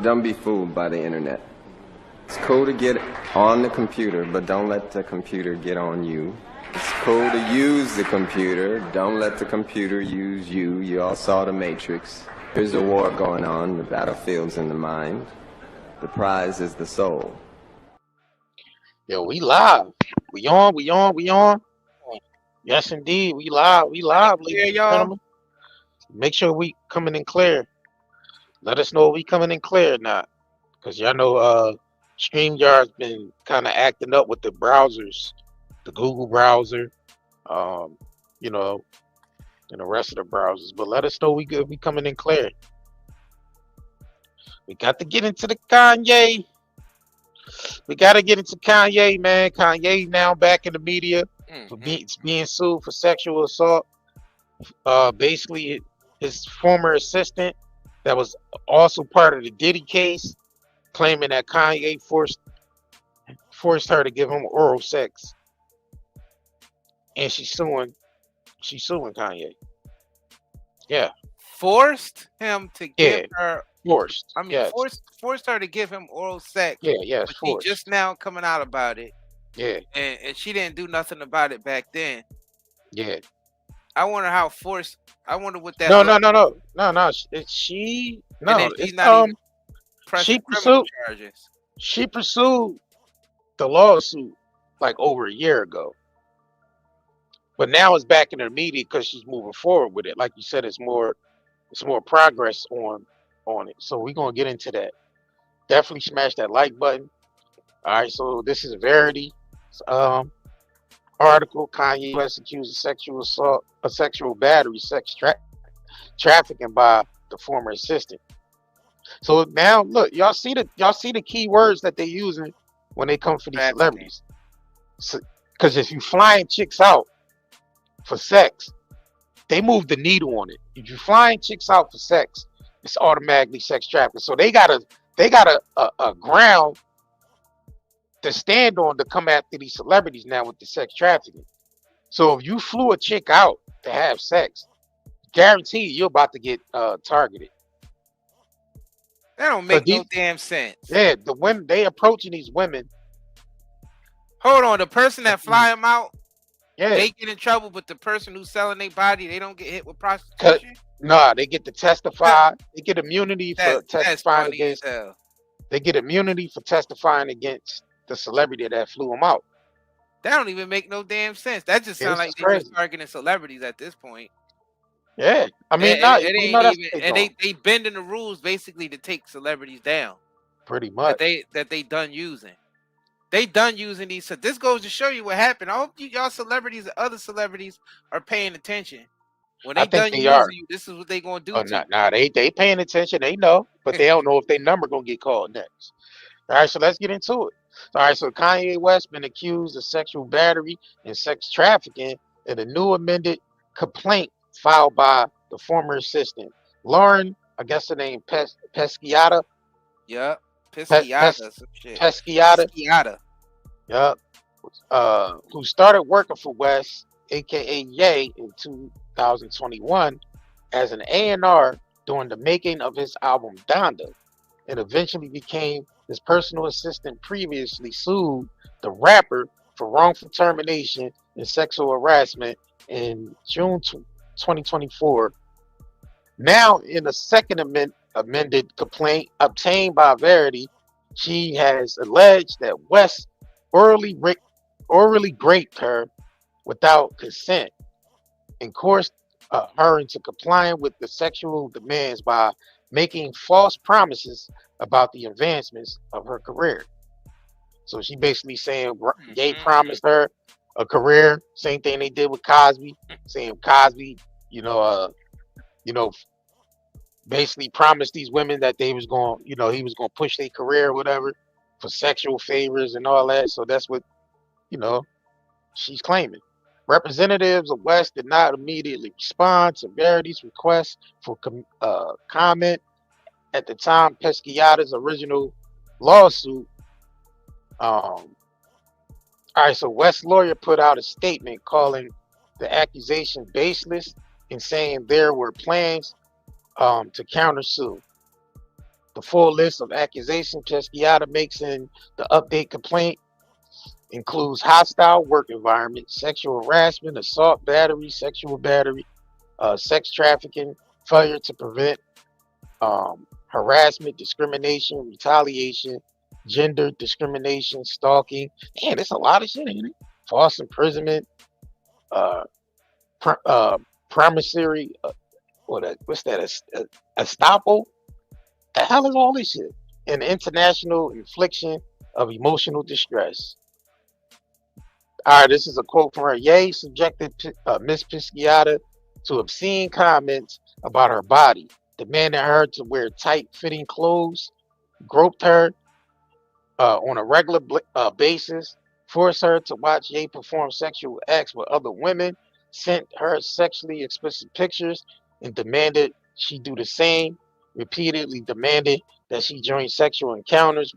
Don't be fooled by the internet. It's cool to get on the computer, but don't let the computer get on you. It's cool to use the computer. Don't let the computer use you. You all saw The Matrix. There's a war going on. The battlefield's in the mind. The prize is the soul. Yo, we live. We on. Yes, indeed. We live, ladies and gentlemen. Make sure we coming in clear. Let us know if we coming in clear or not. Because y'all know StreamYard's been kind of acting up with the browsers, the Google browser, you know, and the rest of the browsers. But let us know we good. We coming in clear. We got to get into the Kanye. We got to get into Kanye, man. Kanye now back in the media for being sued for sexual assault. Basically, his former assistant that was also part of the Diddy case, claiming that Kanye forced her to give him oral sex, and she's suing Kanye. Yeah, forced him to give her. Forced. I mean, yes. forced her to give him oral sex. Yeah, but forced. She just now coming out about it. Yeah, and she didn't do nothing about it back then. Yeah. I wonder how forced. I wonder what that. No. She pursued charges. She pursued the lawsuit like over a year ago, but now it's back in her media because she's moving forward with it. Like you said, it's more progress on it. So we're gonna get into that. Definitely smash that like button. All right. So this is Verity article. Kanye West accused of sexual assault, a sexual battery, trafficking by the former assistant. So now look, y'all see the key words that they're using when they come for these celebrities. Because if you flying chicks out for sex, they move the needle on it. If you flying chicks out for sex, it's automatically sex trafficking. So they got a ground to stand on to come after these celebrities now with the sex trafficking. So if you flew a chick out to have sex, guarantee you're about to get targeted. That don't make no damn sense. Yeah, the women, they approaching these women. Hold on, the person that fly them out, yeah, they get in trouble, but the person who's selling their body, they don't get hit with prostitution? Nah, they get to testify. They get immunity for testifying against. They get immunity for testifying against the celebrity that flew them out. That don't even make no damn sense. That just sounds like they're just targeting celebrities at this point. Yeah, I mean, they bending the rules basically to take celebrities down. Pretty much. That they done using. They done using these. So this goes to show you what happened. I hope y'all celebrities and other celebrities are paying attention. When they done using you, this is what they gonna do. They paying attention. They know, but they don't know if their number gonna get called next. All right, so let's get into it. All right, so Kanye West been accused of sexual battery and sex trafficking in a new amended complaint filed by the former assistant, Lauren, I guess the name Pisciotta. Yeah, Pisciotta. Pisciotta. Yep. Who started working for West, aka Ye, in 2021 as an A&R during the making of his album Donda, and eventually became his personal assistant. Previously sued the rapper for wrongful termination and sexual harassment in June 2024. Now, in a second amended complaint obtained by Verity, she has alleged that West orally raped her without consent and coerced her into complying with the sexual demands by making false promises about the advancements of her career. So she basically saying Ye promised her a career, same thing they did with Cosby, saying Cosby, basically promised these women that they was going, he was going to push their career or whatever for sexual favors and all that. So that's what, she's claiming. Representatives of West did not immediately respond to Verity's request for comment. At the time, Pisciotta's original lawsuit. All right, so West's lawyer put out a statement calling the accusation baseless and saying there were plans to countersue. The full list of accusations Pisciotta makes in the update complaint includes hostile work environment, sexual harassment, assault, battery, sexual battery, sex trafficking, failure to prevent harassment, discrimination, retaliation, gender discrimination, stalking. Man, it's a lot of shit, ain't it? False imprisonment, uh, promissory, what's that? Estoppel? The hell is all this shit? And international infliction of emotional distress. All right, this is a quote from her. Ye subjected Miss Pisciotta to obscene comments about her body, demanded her to wear tight-fitting clothes, groped her on a regular basis, forced her to watch Ye perform sexual acts with other women, sent her sexually explicit pictures, and demanded she do the same, repeatedly demanded that she join sexual encounters,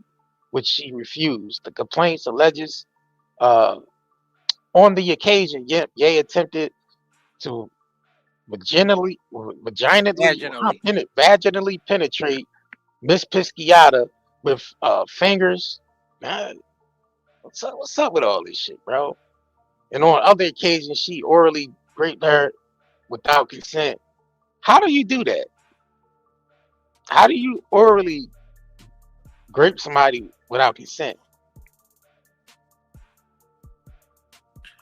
which she refused. The complaints alleges on the occasion, Ye attempted to vaginally penetrate Miss Pisciotta with fingers. Man, what's up with all this shit, bro? And on other occasions, she orally raped her without consent. How do you do that? How do you orally grape somebody without consent?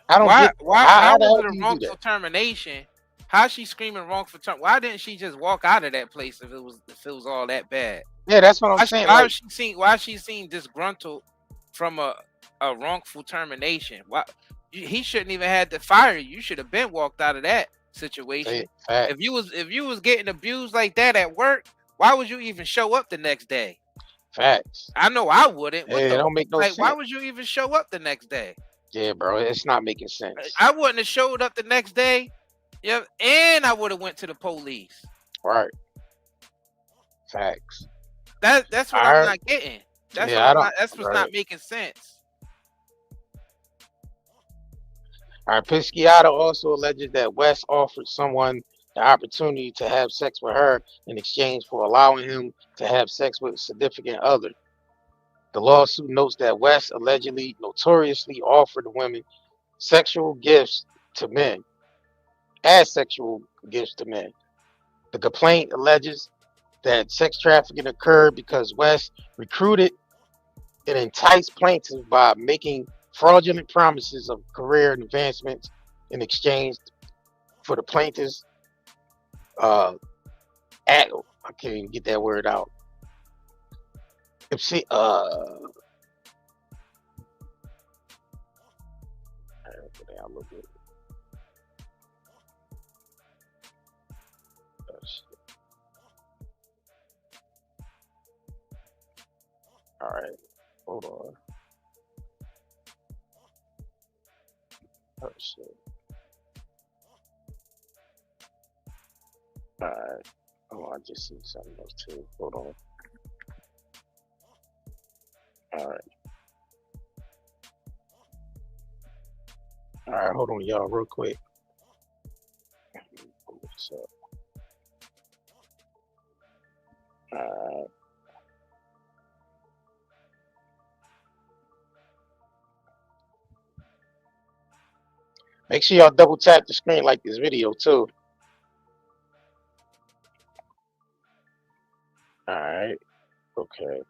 I don't get how was it a wrongful termination? How's she screaming wrongful term? Why didn't she just walk out of that place if it was all that bad? Yeah, that's what I'm saying. Why is she seen disgruntled from a wrongful termination? Why he shouldn't even had to fire you. You should have been walked out of that situation. If you was getting abused like that at work, why would you even show up the next day? Facts. I know I wouldn't. It don't make no sense. Why would you even show up the next day? Yeah, bro, it's not making sense. I wouldn't have showed up the next day. Yeah, and I would have went to the police. Right. Facts. That's what I'm not getting. That's what's not making sense. All right, Pisciotta also alleges that West offered someone the opportunity to have sex with her in exchange for allowing him to have sex with a significant other. The lawsuit notes that West allegedly notoriously offered women sexual gifts to men, as sexual gifts to men. The complaint alleges that sex trafficking occurred because West recruited and enticed plaintiffs by making fraudulent promises of career advancements in exchange for the plaintiffs. I can't even get that word out. All right, hold on. Oh shit. All right. Oh, I just see something else too. Hold on. All right. All right, hold on, y'all, real quick. Pull this up. All right. Make sure y'all double tap the screen like this video too. All right. Okay.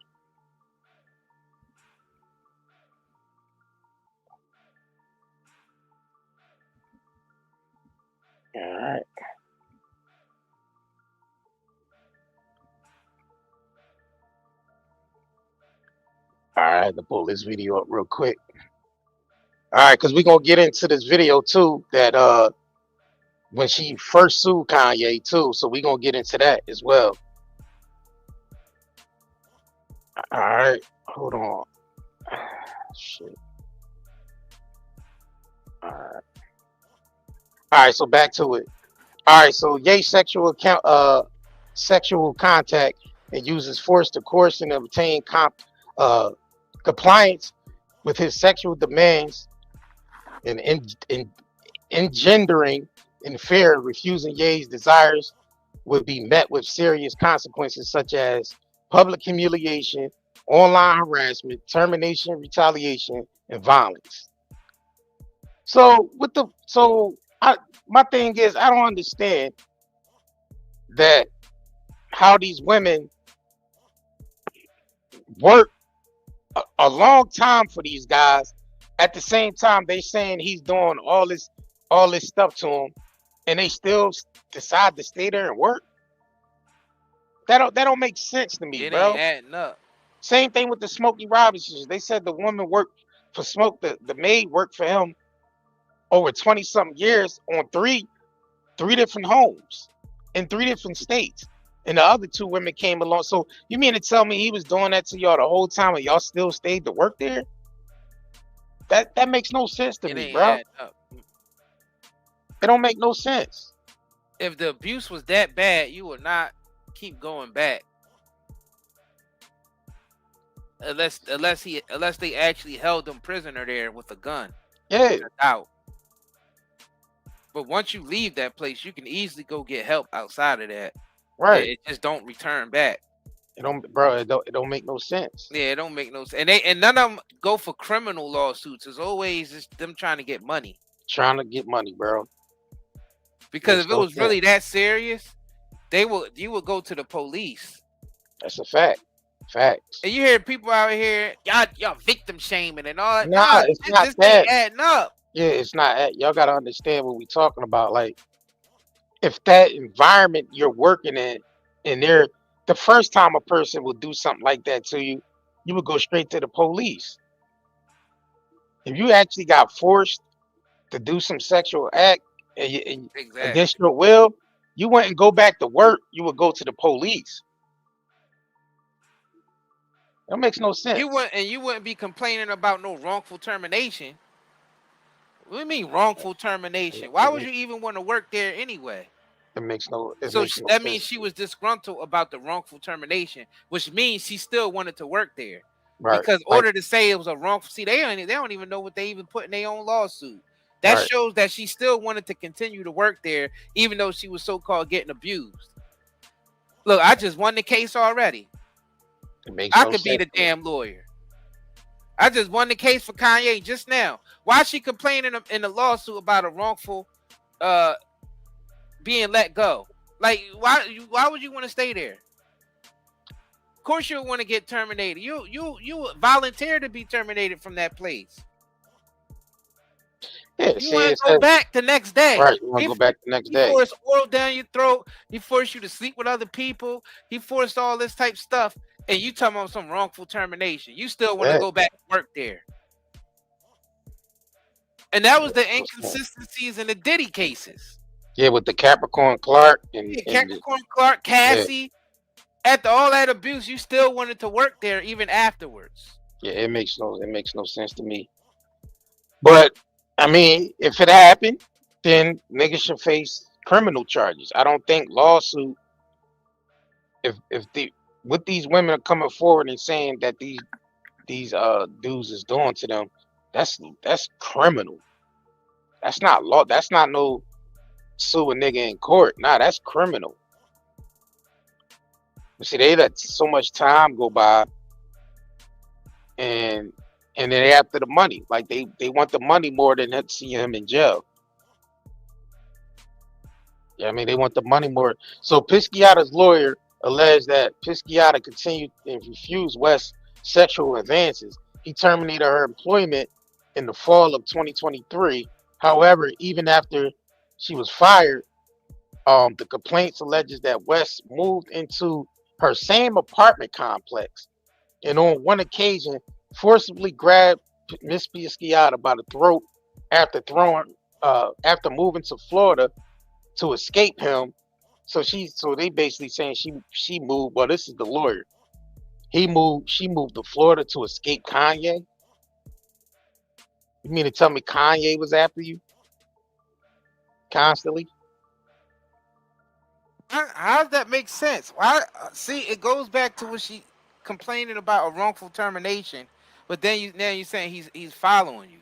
All right. All right, I had to pull this video up real quick. All right, because we're gonna get into this video too, that when she first sued Kanye too, so we're gonna get into that as well. All right, hold on. Shit. All right, so back to it. All right, so Ye sexual contact and uses force to coerce and obtain compliance with his sexual demands and engendering in fear, refusing Ye's desires would be met with serious consequences such as public humiliation, online harassment, termination, retaliation, and violence. So my thing is, I don't understand that how these women work a long time for these guys. At the same time, they saying he's doing all this stuff to them, and they still decide to stay there and work. That don't make sense to me, It bro. ain't adding up. Same thing with the Smokey Robinsons. They said the woman worked for Smoke, the maid worked for him over 20-something years on three different homes in 3 different states. And the other 2 women came along. So you mean to tell me he was doing that to y'all the whole time and y'all still stayed to work there? That makes no sense to me, bro. It don't make no sense. If the abuse was that bad, you would not keep going back. Unless they actually held him prisoner there with a gun. Yeah. Out. But once you leave that place, you can easily go get help outside of that. Right. It just don't return back. It don't make no sense. Yeah, it don't make no sense. And none of them go for criminal lawsuits. It's always just them trying to get money. Trying to get money, bro. Because if it was really that serious, you would go to the police. That's a fact. Facts. And you hear people out here, y'all victim shaming and all that. Nah, it's not this that. ain't adding up. Yeah, it's not. Y'all gotta understand what we talking about. Like, if that environment you're working in, and the first time a person will do something like that to you, you would go straight to the police. If you actually got forced to do some sexual act and against your will, you wouldn't go back to work. You would go to the police. That makes no sense. You wouldn't be complaining about no wrongful termination. What do you mean wrongful termination? Why would you even want to work there anyway? It makes no. That means she was disgruntled about the wrongful termination, which means she still wanted to work there. Right. Because in order to say it was a wrongful, see, they don't even know what they even put in their own lawsuit. That shows that she still wanted to continue to work there, even though she was so-called getting abused. Look, I just won the case already. I could be the damn lawyer. I just won the case for Kanye just now. Why is she complaining in the lawsuit about a wrongful being let go? Like, why would you want to stay there? Of course you would want to get terminated. You volunteer to be terminated from that place. Yeah, you want to go back the next day. Right, you want to go back the next day. He forced oil down your throat. He forced you to sleep with other people. He forced all this type of stuff. And you talking about some wrongful termination. You still want to go back and work there. And that was the inconsistencies in the Diddy cases. Yeah, with the Capricorn Clark Capricorn Clark, Cassie. Yeah. After all that abuse, you still wanted to work there even afterwards. Yeah, it makes no sense to me. But I mean, if it happened, then niggas should face criminal charges. I don't think lawsuit. What these women are coming forward and saying that these dudes is doing to them, that's criminal. That's not law. That's not no sue a nigga in court. Nah, that's criminal. But see, they let so much time go by, and then they after the money. Like they want the money more than seeing him in jail. Yeah, I mean they want the money more. So Pisciotta's lawyer alleged that Pisciotta continued and refused West's sexual advances. He terminated her employment in the fall of 2023. However, even after she was fired, the complaints alleges that West moved into her same apartment complex, and on one occasion forcibly grabbed Miss Pisciotta by the throat after moving to Florida to escape him. So they basically saying she moved. Well, this is the lawyer. She moved to Florida to escape Kanye. You mean to tell me Kanye was after you constantly? How does that make sense? Why? See, it goes back to what she complaining about a wrongful termination, but then you're saying he's following you.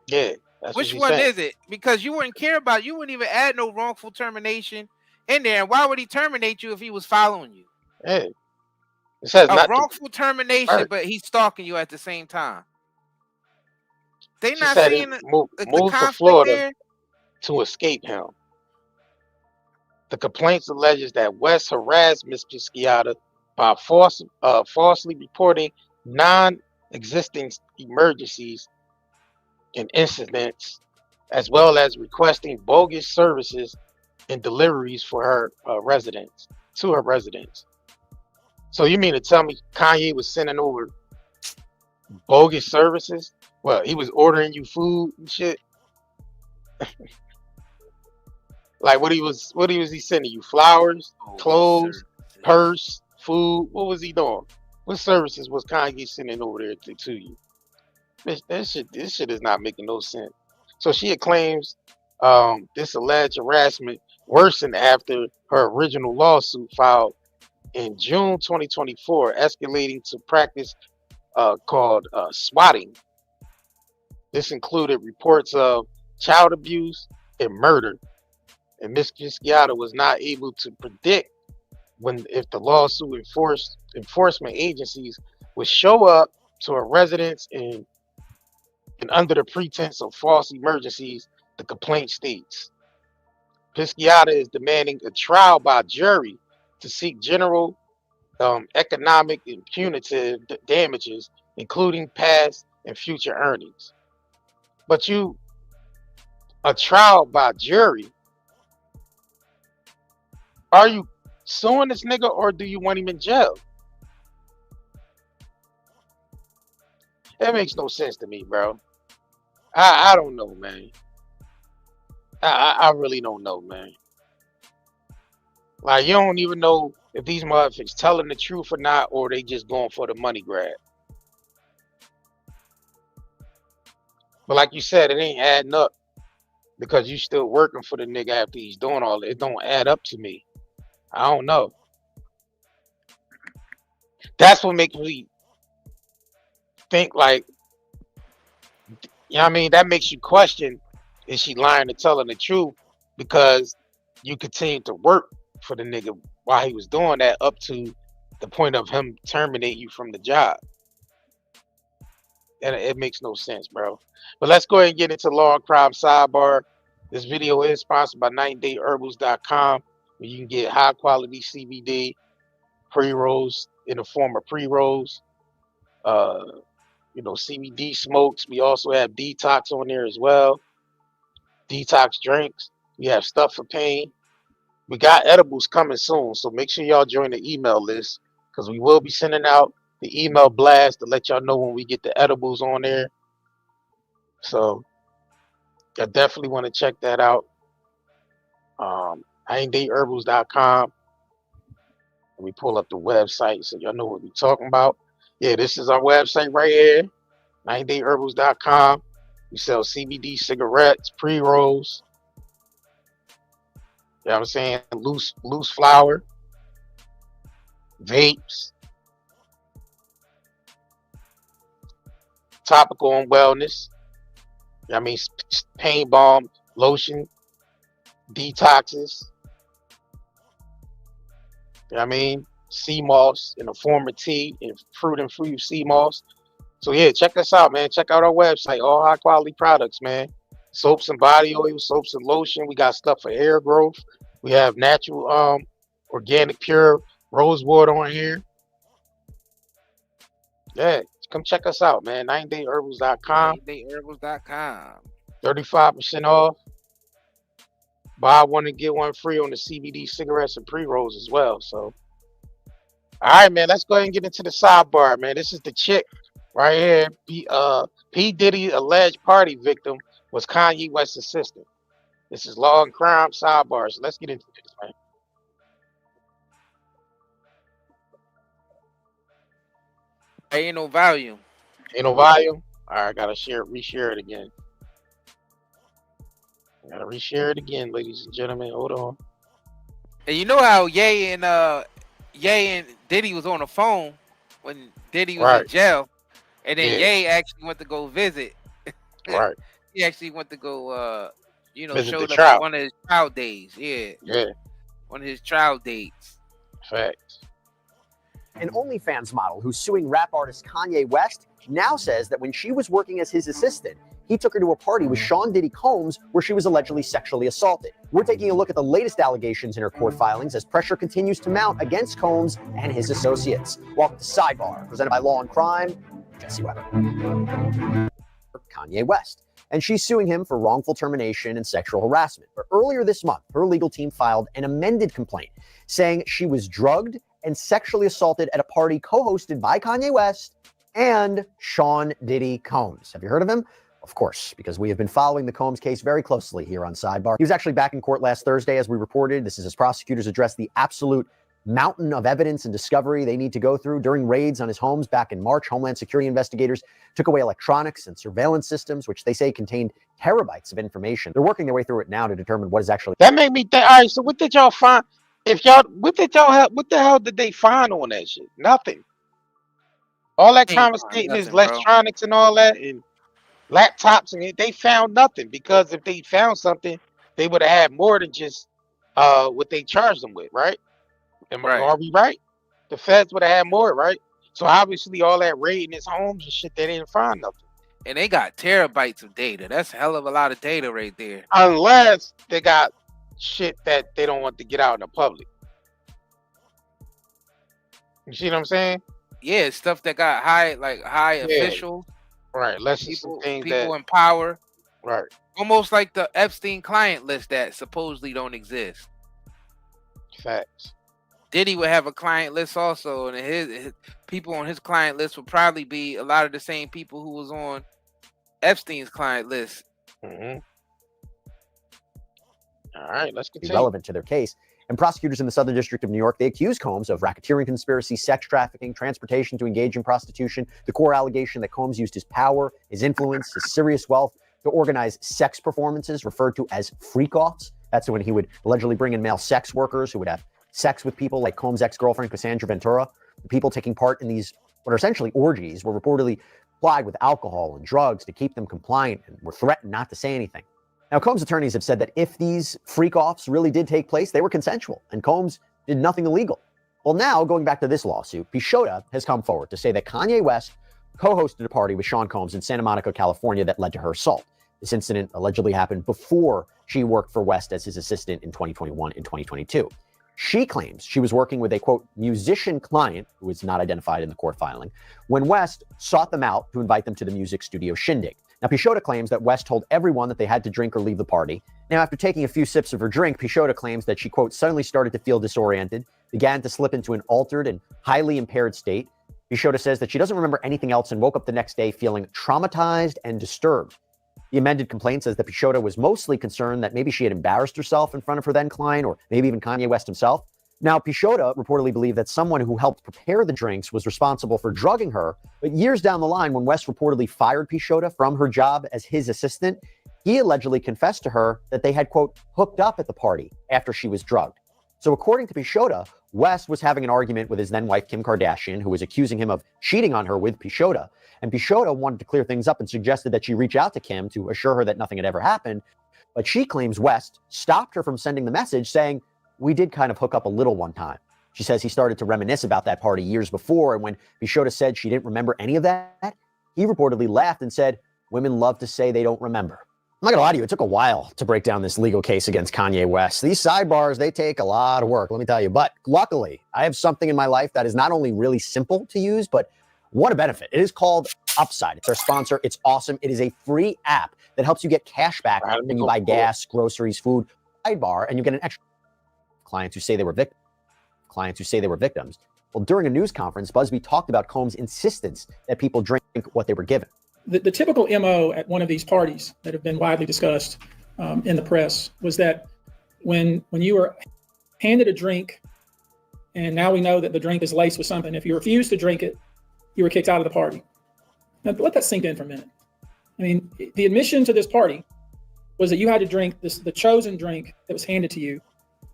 Yeah. Which one is it? Because you wouldn't care about. You wouldn't even add no wrongful termination in there. And why would he terminate you if he was following you? Yeah. It says A not to wrongful termination, hurt. but he's stalking you at the same time. They She not said he seeing the moved to conflict Florida there. to escape him. The complaints alleges that West harassed Miss Pisciotta by falsely reporting non-existing emergencies and incidents, as well as requesting bogus services and deliveries for her residence to her residence. So you mean to tell me Kanye was sending over bogus services? Well, he was ordering you food and shit. Like what was he sending you? Flowers, clothes, purse, food? What was he doing? What services was Kanye sending over there to you? This shit is not making no sense. So she claims this alleged harassment worsened after her original lawsuit filed in June 2024, escalating to practice called swatting. This included reports of child abuse and murder. And Ms. Pisciotta was not able to predict if the lawsuit enforcement agencies would show up to a residence and under the pretense of false emergencies, the complaint states. Pisciotta is demanding a trial by jury to seek general economic and punitive damages, including past and future earnings. But a trial by jury, are you suing this nigga or do you want him in jail? That makes no sense to me, bro. I don't know, man. I really don't know, man. Like, you don't even know if these motherfuckers telling the truth or not, or they just going for the money grab. But like you said, it ain't adding up because you still working for the nigga after he's doing all that. It don't add up to me. I don't know. That's what makes me think like, you know what I mean? That makes you question, is she lying or telling the truth? Because you continue to work for the nigga while he was doing that up to the point of him terminating you from the job. And it makes no sense, bro. But let's go ahead and get into Law and Crime Sidebar. This video is sponsored by 90dayherbals.com, where you can get high quality CBD pre-rolls in the form of pre-rolls. CBD smokes. We also have detox on there as well. Detox drinks. We have stuff for pain. We got edibles coming soon, so make sure y'all join the email list because we will be sending out the email blast to let y'all know when we get the edibles on there. So I definitely want to check that out. 90dayherbals.com. We pull up the website so y'all know what we're talking about. Yeah, this is our website right here, 90dayherbals.com. We sell CBD cigarettes, pre-rolls. You know what I'm saying? Loose flower, vapes, topical and wellness. You know what I mean? Pain balm, lotion, detoxes. You know what I mean? Sea moss in the form of tea and fruit infused sea moss. So yeah, check us out, man. Check out our website. All high quality products, man. Soaps and body oil, soaps and lotion. We got stuff for hair growth. We have natural, organic, pure rose water on here. Yeah, come check us out, man. 90dayherbals.com. 90dayherbals.com. 35% off. Buy one and get one free on the CBD cigarettes and pre-rolls as well. So, all right, man. Let's go ahead and get into the sidebar, man. This is the chick right here. P. Diddy, alleged party victim, was Kanye West's assistant. This is Law and Crime Sidebar. So let's get into this, man. Ain't no volume. Ain't no volume? All right, I gotta reshare it again. I gotta reshare it again, ladies and gentlemen. Hold on. And you know how Ye and Diddy was on the phone when Diddy was in jail, and then Ye actually went to go visit. Right. He actually went to go, visit showed up trial. at one of his trial days. Yeah. Yeah. One of his trial dates. Facts. An OnlyFans model who's suing rap artist Kanye West now says that when she was working as his assistant, he took her to a party with Sean Diddy Combs where she was allegedly sexually assaulted. We're taking a look at the latest allegations in her court filings as pressure continues to mount against Combs and his associates. Welcome to Sidebar, presented by Law and Crime. Jesse Weber. Kanye West. And she's suing him for wrongful termination and sexual harassment. But earlier this month, her legal team filed an amended complaint saying she was drugged and sexually assaulted at a party co-hosted by Kanye West and Sean Diddy Combs. Have you heard of him? Of course, because we have been following the Combs case very closely here on Sidebar. He was actually back in court last Thursday, as we reported. This is as prosecutors address the absolute mountain of evidence and discovery they need to go through. During raids on his homes back in March, Homeland Security investigators took away electronics and surveillance systems, which they say contained terabytes of information. They're working their way through it now to determine what is actually... That made me think, all right, so what did y'all find? What the hell did they find on that shit? Nothing. All that conversation is electronics and all that, and laptops, and they found nothing, because if they found something, they would have had more than just what they charged them with, right? Are we right? The feds would have had more, right? So obviously all that raiding his homes and shit, they didn't find nothing. And they got terabytes of data. That's a hell of a lot of data right there. Unless they got shit that they don't want to get out in the public. You see what I'm saying? Yeah, stuff that got high officials. Right. Let's people in power. Right. Almost like the Epstein client list that supposedly don't exist. Facts. Diddy would have a client list also, and his people on his client list would probably be a lot of the same people who was on Epstein's client list. Mm-hmm. All right, let's continue. Relevant to their case. And prosecutors in the Southern District of New York, they accuse Combs of racketeering conspiracy, sex trafficking, transportation to engage in prostitution. The core allegation that Combs used his power, his influence, his serious wealth to organize sex performances referred to as freak-offs. That's when he would allegedly bring in male sex workers who would have sex with people like Combs' ex-girlfriend, Cassandra Ventura. The people taking part in these, what are essentially orgies, were reportedly plied with alcohol and drugs to keep them compliant and were threatened not to say anything. Now, Combs' attorneys have said that if these freak-offs really did take place, they were consensual, and Combs did nothing illegal. Well, now, going back to this lawsuit, Pisciotta has come forward to say that Kanye West co-hosted a party with Sean Combs in Santa Monica, California, that led to her assault. This incident allegedly happened before she worked for West as his assistant in 2021 and 2022. She claims she was working with a, quote, musician client, who is not identified in the court filing, when West sought them out to invite them to the music studio shindig. Now, Pisciotta claims that West told everyone that they had to drink or leave the party. Now, after taking a few sips of her drink, Pisciotta claims that she, quote, suddenly started to feel disoriented, began to slip into an altered and highly impaired state. Pisciotta says that she doesn't remember anything else and woke up the next day feeling traumatized and disturbed. The amended complaint says that Pisciotta was mostly concerned that maybe she had embarrassed herself in front of her then client, or maybe even Kanye West himself. Now, Pisciotta reportedly believed that someone who helped prepare the drinks was responsible for drugging her. But years down the line, when West reportedly fired Pisciotta from her job as his assistant, he allegedly confessed to her that they had, quote, hooked up at the party after she was drugged. So according to Pisciotta, West was having an argument with his then wife, Kim Kardashian, who was accusing him of cheating on her with Pisciotta. And Pisciotta wanted to clear things up and suggested that she reach out to Kim to assure her that nothing had ever happened. But she claims West stopped her from sending the message, saying, we did kind of hook up a little one time. She says he started to reminisce about that party years before, and when Pisciotta said she didn't remember any of that, he reportedly laughed and said, women love to say they don't remember. I'm not gonna lie to you, it took a while to break down this legal case against Kanye West. These sidebars, they take a lot of work, let me tell you. But luckily, I have something in my life that is not only really simple to use, but what a benefit. It is called Upside. It's our sponsor. It's awesome. It is a free app that helps you get cash back when you buy gas, groceries, food, sidebar, and you get an extra clients who say they were victims. Well, during a news conference, Busby talked about Combs' insistence that people drink what they were given. The typical MO at one of these parties that have been widely discussed in the press was that when you were handed a drink, and now we know that the drink is laced with something, if you refused to drink it, you were kicked out of the party. Now, let that sink in for a minute. I mean, the admission to this party was that you had to drink the chosen drink that was handed to you.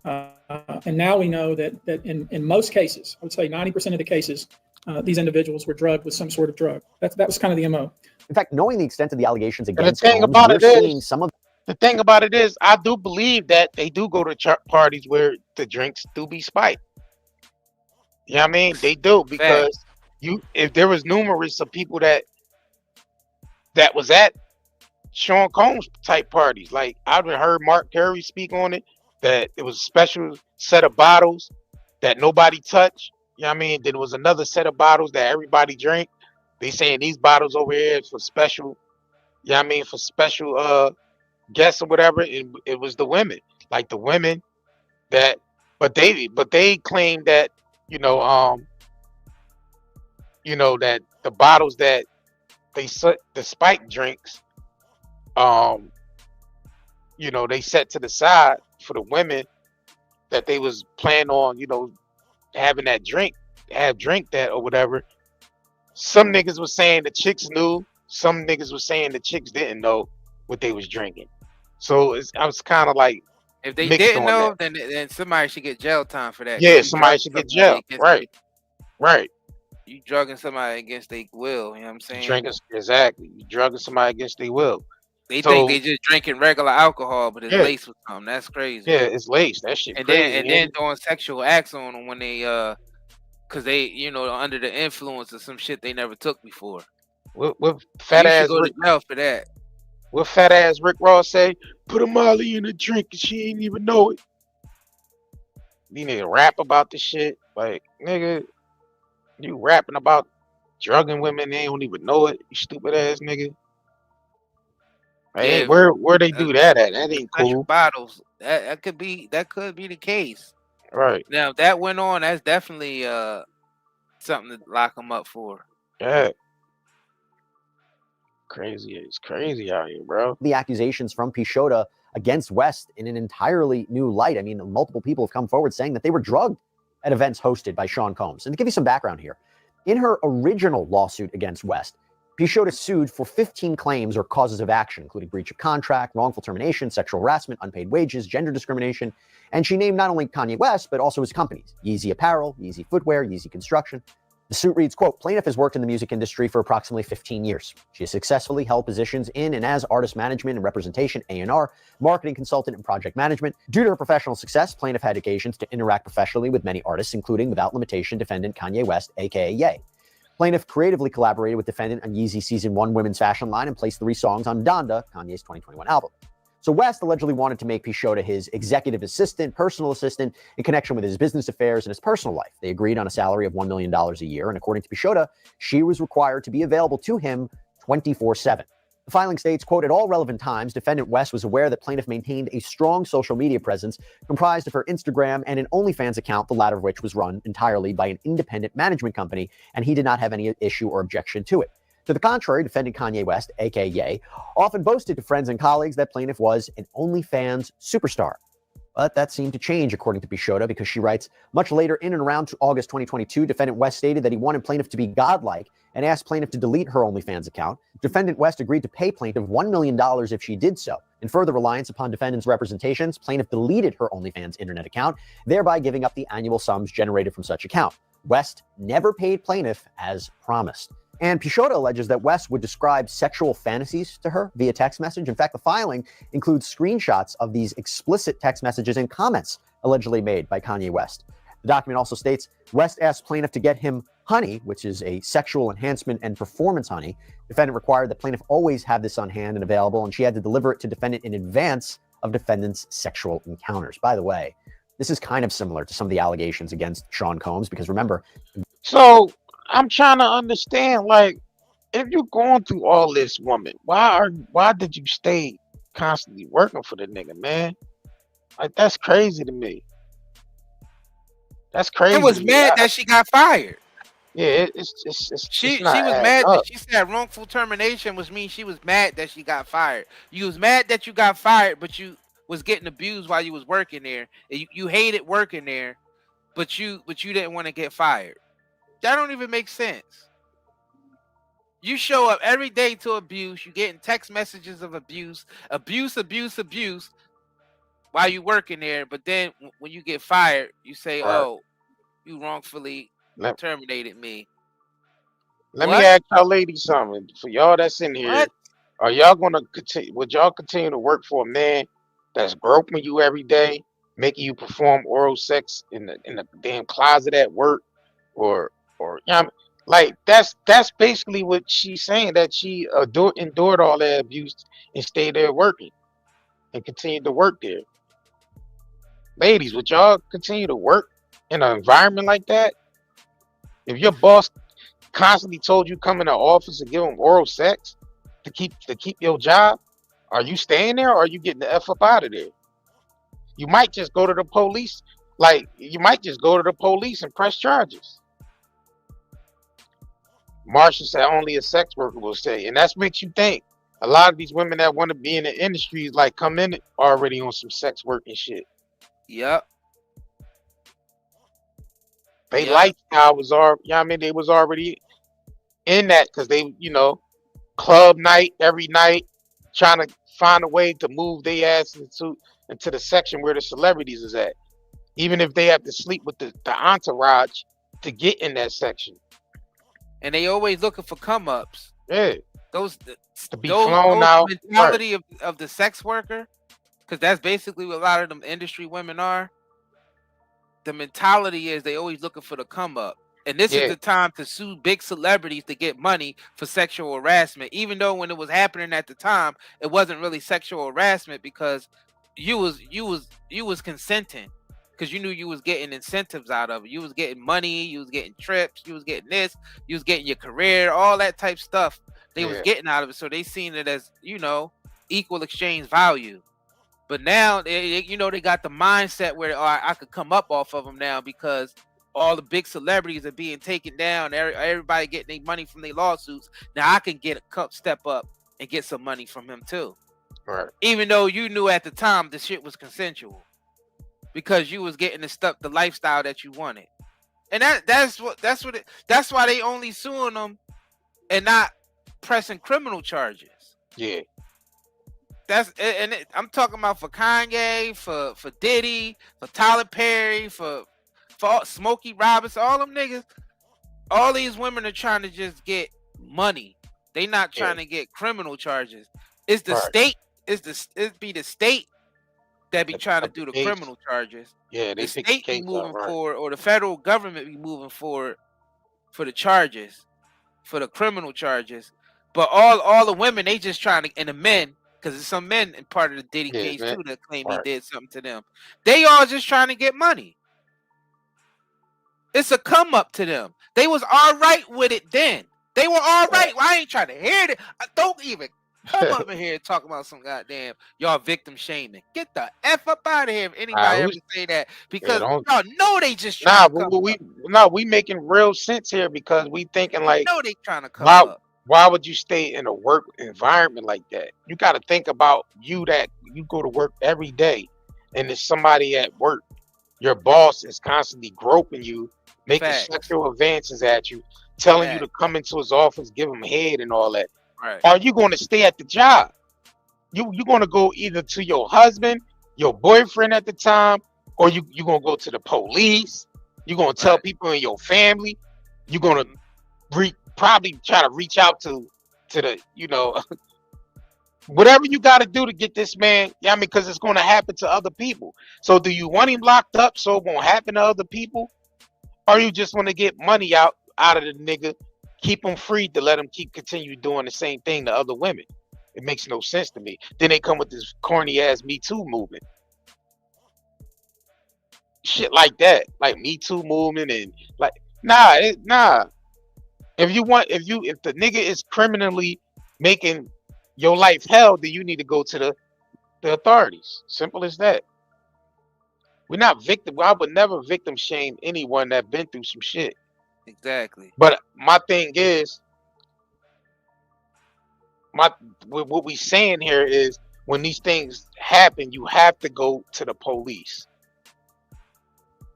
And now we know that in most cases, I would say 90% of the cases, these individuals were drugged with some sort of drug. That was kind of the MO. In fact, knowing the extent of the allegations against the thing Combs, about it is, I do believe that they do go to parties where the drinks do be spiked. You know what I mean? They do, because if there was numerous of people that was at Sean Combs type parties. Like, I've heard Mark Curry speak on it, that it was a special set of bottles that nobody touched. You know what I mean? Then there was another set of bottles that everybody drank. They saying these bottles over here is for special, you know what I mean, for special guests or whatever. It was the women. Like the women that but they claim that, you know, that the bottles that the spike drinks, they set to the side for the women, that they was planning on, having that drink, that or whatever. Some niggas was saying the chicks knew. Some niggas was saying the chicks didn't know what they was drinking. So I was kind of like, if they mixed didn't on know, that. then somebody should get jail time for that. Yeah, somebody should get jail. Right. You drugging somebody against their will. You know what I'm saying? Exactly. You drugging somebody against their will. They think they just drinking regular alcohol, but it's laced with something. That's crazy. Yeah, it's laced. That shit and crazy. Then doing sexual acts on them when they because they under the influence of some shit they never took before. What fat ass go to jail for that. What fat ass Rick Ross say? Put a Molly in a drink and she ain't even know it. You need to rap about this shit. Like, nigga, you rapping about drugging women, they don't even know it. You stupid ass nigga. Hey, where they do that at? That ain't cool. Bottles. That could be the case. Right. Now if that went on, that's definitely something to lock them up for. Yeah. Crazy. It's crazy out here, bro. The accusations from Pisciotta against West in an entirely new light. I mean, multiple people have come forward saying that they were drugged at events hosted by Sean Combs. And to give you some background here, in her original lawsuit against West, Pisciotta sued for 15 claims or causes of action, including breach of contract, wrongful termination, sexual harassment, unpaid wages, gender discrimination. And she named not only Kanye West, but also his companies, Yeezy Apparel, Yeezy Footwear, Yeezy Construction. The suit reads, quote, plaintiff has worked in the music industry for approximately 15 years. She has successfully held positions in and as artist management and representation, A&R, marketing consultant, and project management. Due to her professional success, plaintiff had occasions to interact professionally with many artists, including, without limitation, defendant Kanye West, aka Ye. Plaintiff creatively collaborated with defendant on Yeezy Season 1 women's fashion line and placed 3 songs on Donda, Kanye's 2021 album. So West allegedly wanted to make Pisciotta his executive assistant, personal assistant, in connection with his business affairs and his personal life. They agreed on a salary of $1 million a year, and according to Pisciotta, she was required to be available to him 24/7. The filing states, quote, at all relevant times, defendant West was aware that plaintiff maintained a strong social media presence comprised of her Instagram and an OnlyFans account, the latter of which was run entirely by an independent management company, and he did not have any issue or objection to it. To the contrary, defendant Kanye West, aka Ye, often boasted to friends and colleagues that plaintiff was an OnlyFans superstar. But that seemed to change, according to Pisciotta, because she writes, much later in and around August 2022, defendant West stated that he wanted plaintiff to be godlike and asked plaintiff to delete her OnlyFans account. Defendant West agreed to pay plaintiff $1 million if she did so. In further reliance upon defendant's representations, plaintiff deleted her OnlyFans internet account, thereby giving up the annual sums generated from such account. West never paid plaintiff as promised. And Pisciotta alleges that West would describe sexual fantasies to her via text message. In fact, the filing includes screenshots of these explicit text messages and comments allegedly made by Kanye West. The document also states, West asked plaintiff to get him honey, which is a sexual enhancement and performance honey. Defendant required that plaintiff always have this on hand and available, and she had to deliver it to defendant in advance of defendant's sexual encounters. By the way, this is kind of similar to some of the allegations against Sean Combs, because remember... So... I'm trying to understand, like, if you're going through all this, woman, why did you stay constantly working for the nigga, man? Like, that's crazy to me. That's crazy. It was mad that she got fired. Yeah, she was mad that she said wrongful termination, which means she was mad that she got fired. You was mad that you got fired, but you was getting abused while you was working there. You hated working there, but you didn't want to get fired. That don't even make sense. You show up every day to abuse. You getting text messages of abuse while you working there. But then when you get fired, you say, "Oh, you wrongfully terminated me." Let me ask y'all ladies something. For y'all that's in here, are y'all gonna continue? Would y'all continue to work for a man that's groping you every day, making you perform oral sex in the damn closet at work? or yeah, like that's basically what she's saying, that she endured all that abuse and stayed there working and continued to work there. Ladies, would y'all continue to work in an environment like that? If your boss constantly told you come in the office and give him oral sex to keep your job, are you staying there or are you getting the F up out of there? You might just go to the police. Like, you might just go to the police and press charges. Marsha said only a sex worker will stay. And that's what you think. A lot of these women that want to be in the industry like come in already on some sex work and shit. Yep. They lifestyle was already, you know what I mean, they was already in that because they, you know, club night every night, trying to find a way to move their ass into the section where the celebrities is at. Even if they have to sleep with the entourage to get in that section. And they always looking for come ups. Yeah. To be flown out. Mentality of the sex worker, because that's basically what a lot of them industry women are. The mentality is they always looking for the come up. And this is the time to sue big celebrities to get money for sexual harassment. Even though when it was happening at the time, it wasn't really sexual harassment because you was consenting. Because you knew you was getting incentives out of it. You was getting money, you was getting trips, you was getting this, you was getting your career, all that type stuff they was getting out of it. So they seen it as, you know, equal exchange value. But now they got the mindset where I could come up off of them now because all the big celebrities are being taken down. Everybody getting their money from their lawsuits. Now I can get a step up and get some money from him too. Right. Even though you knew at the time the shit was consensual. Because you was getting the lifestyle that you wanted, and that's why they only suing them and not pressing criminal charges. Yeah, I'm talking about for Kanye, for Diddy, for Tyler Perry, for Smokey Robinson, all them niggas. All these women are trying to just get money. They not trying to get criminal charges. It's the state. It be the state that be trying to do the criminal charges. Yeah, the state be moving forward, or the federal government be moving forward for the charges, for the criminal charges. But all the women, they just trying to, and the men, because there's some men in part of the Diddy case too that claim he did something to them. They all just trying to get money. It's a come up to them. They was all right with it then. They were all right. Well, I ain't trying to hear it. Don't even come up in here and talk about some goddamn y'all victim shaming. Get the F up out of here if anybody ever say that, because y'all know they just we making real sense here, because we thinking like, they trying to come up. Why would you stay in a work environment like that? You got to think about that you go to work every day and there's somebody at work. Your boss is constantly groping you, making sexual advances at you, telling you to come into his office, give him head and all that. Right. Are you going to stay at the job? You're going to go either to your husband, your boyfriend at the time, or you're going to go to the police. You're going to tell people in your family. You're going to probably try to reach out to the, whatever you got to do to get this man. Yeah, I mean, because it's going to happen to other people. So do you want him locked up so it won't happen to other people? Or you just want to get money out of the nigga, keep him free to let him continue doing the same thing to other women? It makes no sense to me. Then they come with this corny ass Me Too movement. Shit like that. Like Me Too movement and like, nah. If the nigga is criminally making your life hell, then you need to go to the authorities. Simple as that. We're not victim. I would never victim shame anyone that been through some shit. Exactly. But my thing is, what we saying here is, when these things happen, you have to go to the police.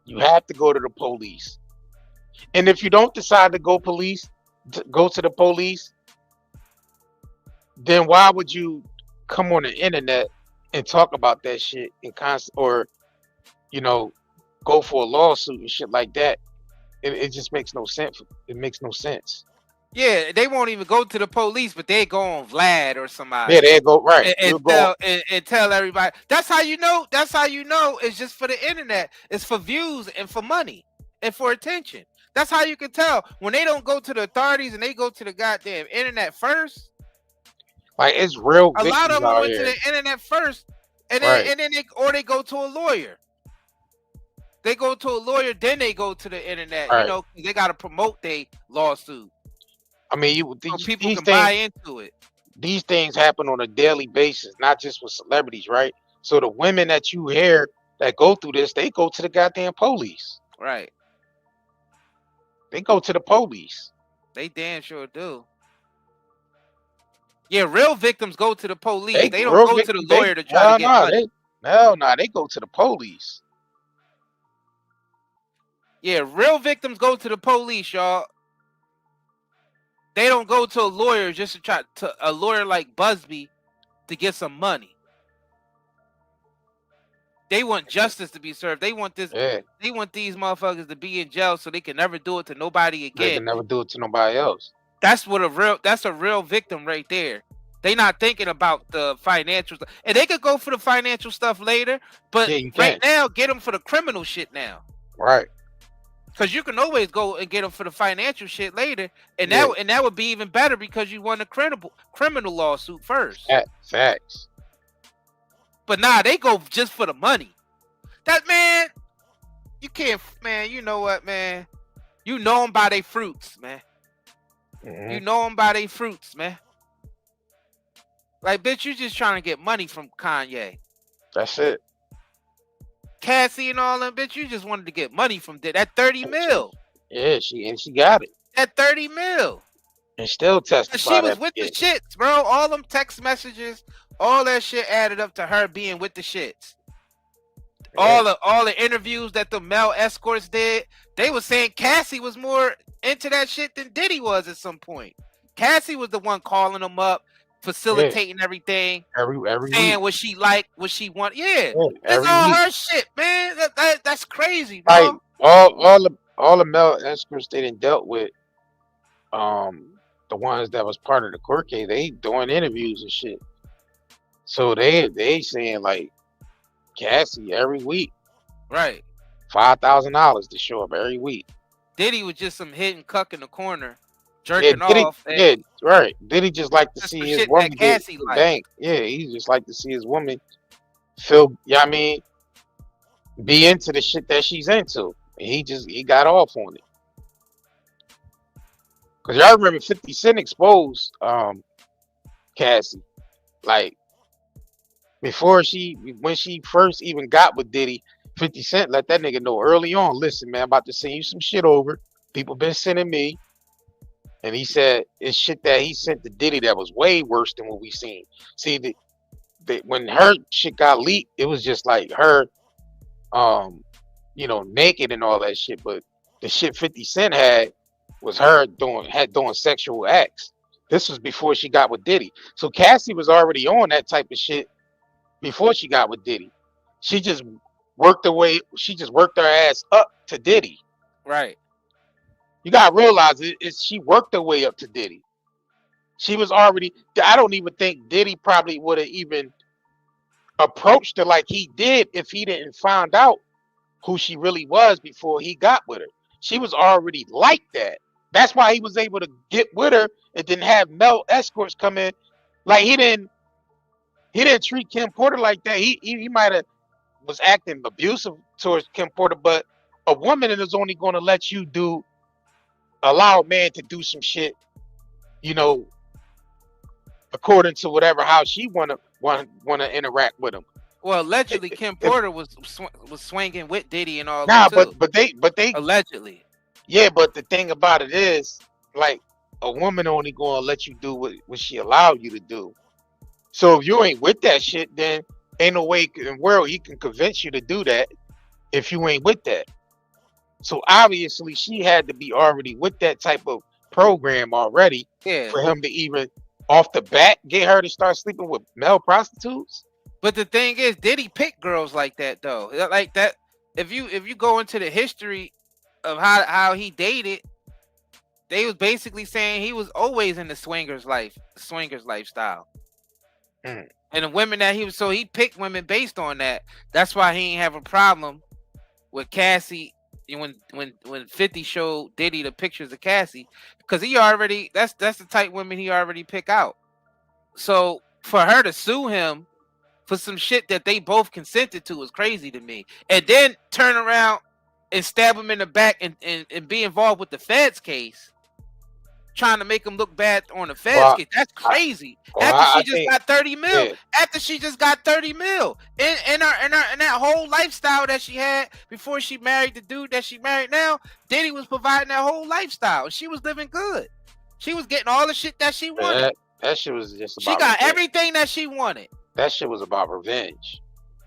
You have to go to the police. And if you don't decide to go to the police, then why would you come on the internet and talk about that shit and go for a lawsuit and shit like that? It just makes no sense. It makes no sense. Yeah, they won't even go to the police, but they go on Vlad or somebody. Yeah, they go right and tell everybody. That's how you know. It's just for the internet. It's for views and for money and for attention. That's how you can tell when they don't go to the authorities and they go to the goddamn internet first. Like it's real. A lot of them went here. to the internet first, and then they go to a lawyer. They go to a lawyer, then they go to the internet. Right. You know, they got to promote their lawsuit. I mean, so people can buy into it. These things happen on a daily basis, not just with celebrities, right? So the women that you hear that go through this, they go to the goddamn police. Right. They go to the police. They damn sure do. Yeah, real victims go to the police. They don't go to the lawyer to try to get money. They go to the police. Yeah, real victims go to the police, y'all. They don't go to a lawyer just to try to a lawyer like Busby to get some money. They want justice to be served. They want this. Yeah. They want these motherfuckers to be in jail so they can never do it to nobody again. They can never do it to nobody else. That's a real victim right there. They not thinking about the financial stuff. And they could go for the financial stuff later, but right now, get them for the criminal shit now. Right. Because you can always go and get them for the financial shit later, and that would be even better because you won a criminal lawsuit first. Facts. But nah, they go just for the money. That man, you can't, man. You know what, man? You know them by their fruits, man. Mm-hmm. You know them by their fruits, man. Like, bitch, you just trying to get money from Kanye. That's it. Cassie and all them, bitch, you just wanted to get money from that 30 mil. Yeah, she got it. That 30 mil. And still testified. She was with the shits, bro. All them text messages, all that shit added up to her being with the shits. Yeah. All the interviews that the male escorts did, they were saying Cassie was more into that shit than Diddy was at some point. Cassie was the one calling them up, facilitating everything, every saying week. What she liked, what she want. Yeah, it's all week. her shit, man. That's crazy, bro. Like all the male escorts they done dealt with, the ones that was part of the court case, they doing interviews and shit. So they saying like Cassie every week, right? $5,000 to show up every week. Diddy was just some hidden cuck in the corner. Jerking off. Right. Diddy just like to see his woman get bank. Yeah, he just like to see his woman feel, I mean, be into the shit that she's into. And he got off on it. Cause y'all remember 50 Cent exposed Cassie. Like when she first even got with Diddy, 50 Cent let that nigga know early on, listen, man, I'm about to send you some shit over. People been sending me. And he said it's shit that he sent to Diddy that was way worse than what we seen. See, when her shit got leaked, it was just like her, naked and all that shit. But the shit 50 Cent had was her doing sexual acts. This was before she got with Diddy. So Cassie was already on that type of shit before she got with Diddy. She just worked her ass up to Diddy. Right. You gotta realize she worked her way up to Diddy. She was already. I don't even think Diddy probably would have even approached her like he did if he didn't find out who she really was before he got with her. She was already like that. That's why he was able to get with her and didn't have male escorts come in. Like he didn't treat Kim Porter like that. He might have was acting abusive towards Kim Porter, but a woman is only going to let you allow a man to do some shit, according to whatever how she wanna interact with him. Well, allegedly Kim Porter was swinging with Diddy and all that. Nah, but they allegedly. Yeah, but the thing about it is, like, a woman only gonna let you do what she allowed you to do. So if you ain't with that shit, then ain't no way in the world he can convince you to do that if you ain't with that. So obviously she had to be already with that type of program already for him to even off the bat get her to start sleeping with male prostitutes. But the thing is, Diddy picked girls like that though. Like that, if you go into the history of how he dated, they was basically saying he was always in the swingers lifestyle. And the women that he picked women based on that. That's why he ain't have a problem with Cassie. when 50 showed Diddy the pictures of Cassie, because he already that's the type of women he already pick out. So for her to sue him for some shit that they both consented to is crazy to me, and then turn around and stab him in the back and be involved with the Feds case, trying to make him look bad on the Feds case. That's crazy. After she just got 30 mil. Yeah. After she just got 30 mil. In that whole lifestyle that she had before she married the dude that she married now, Diddy was providing that whole lifestyle. She was living good. She was getting all the shit that she wanted. That shit was just about she got revenge. Everything that she wanted. That shit was about revenge.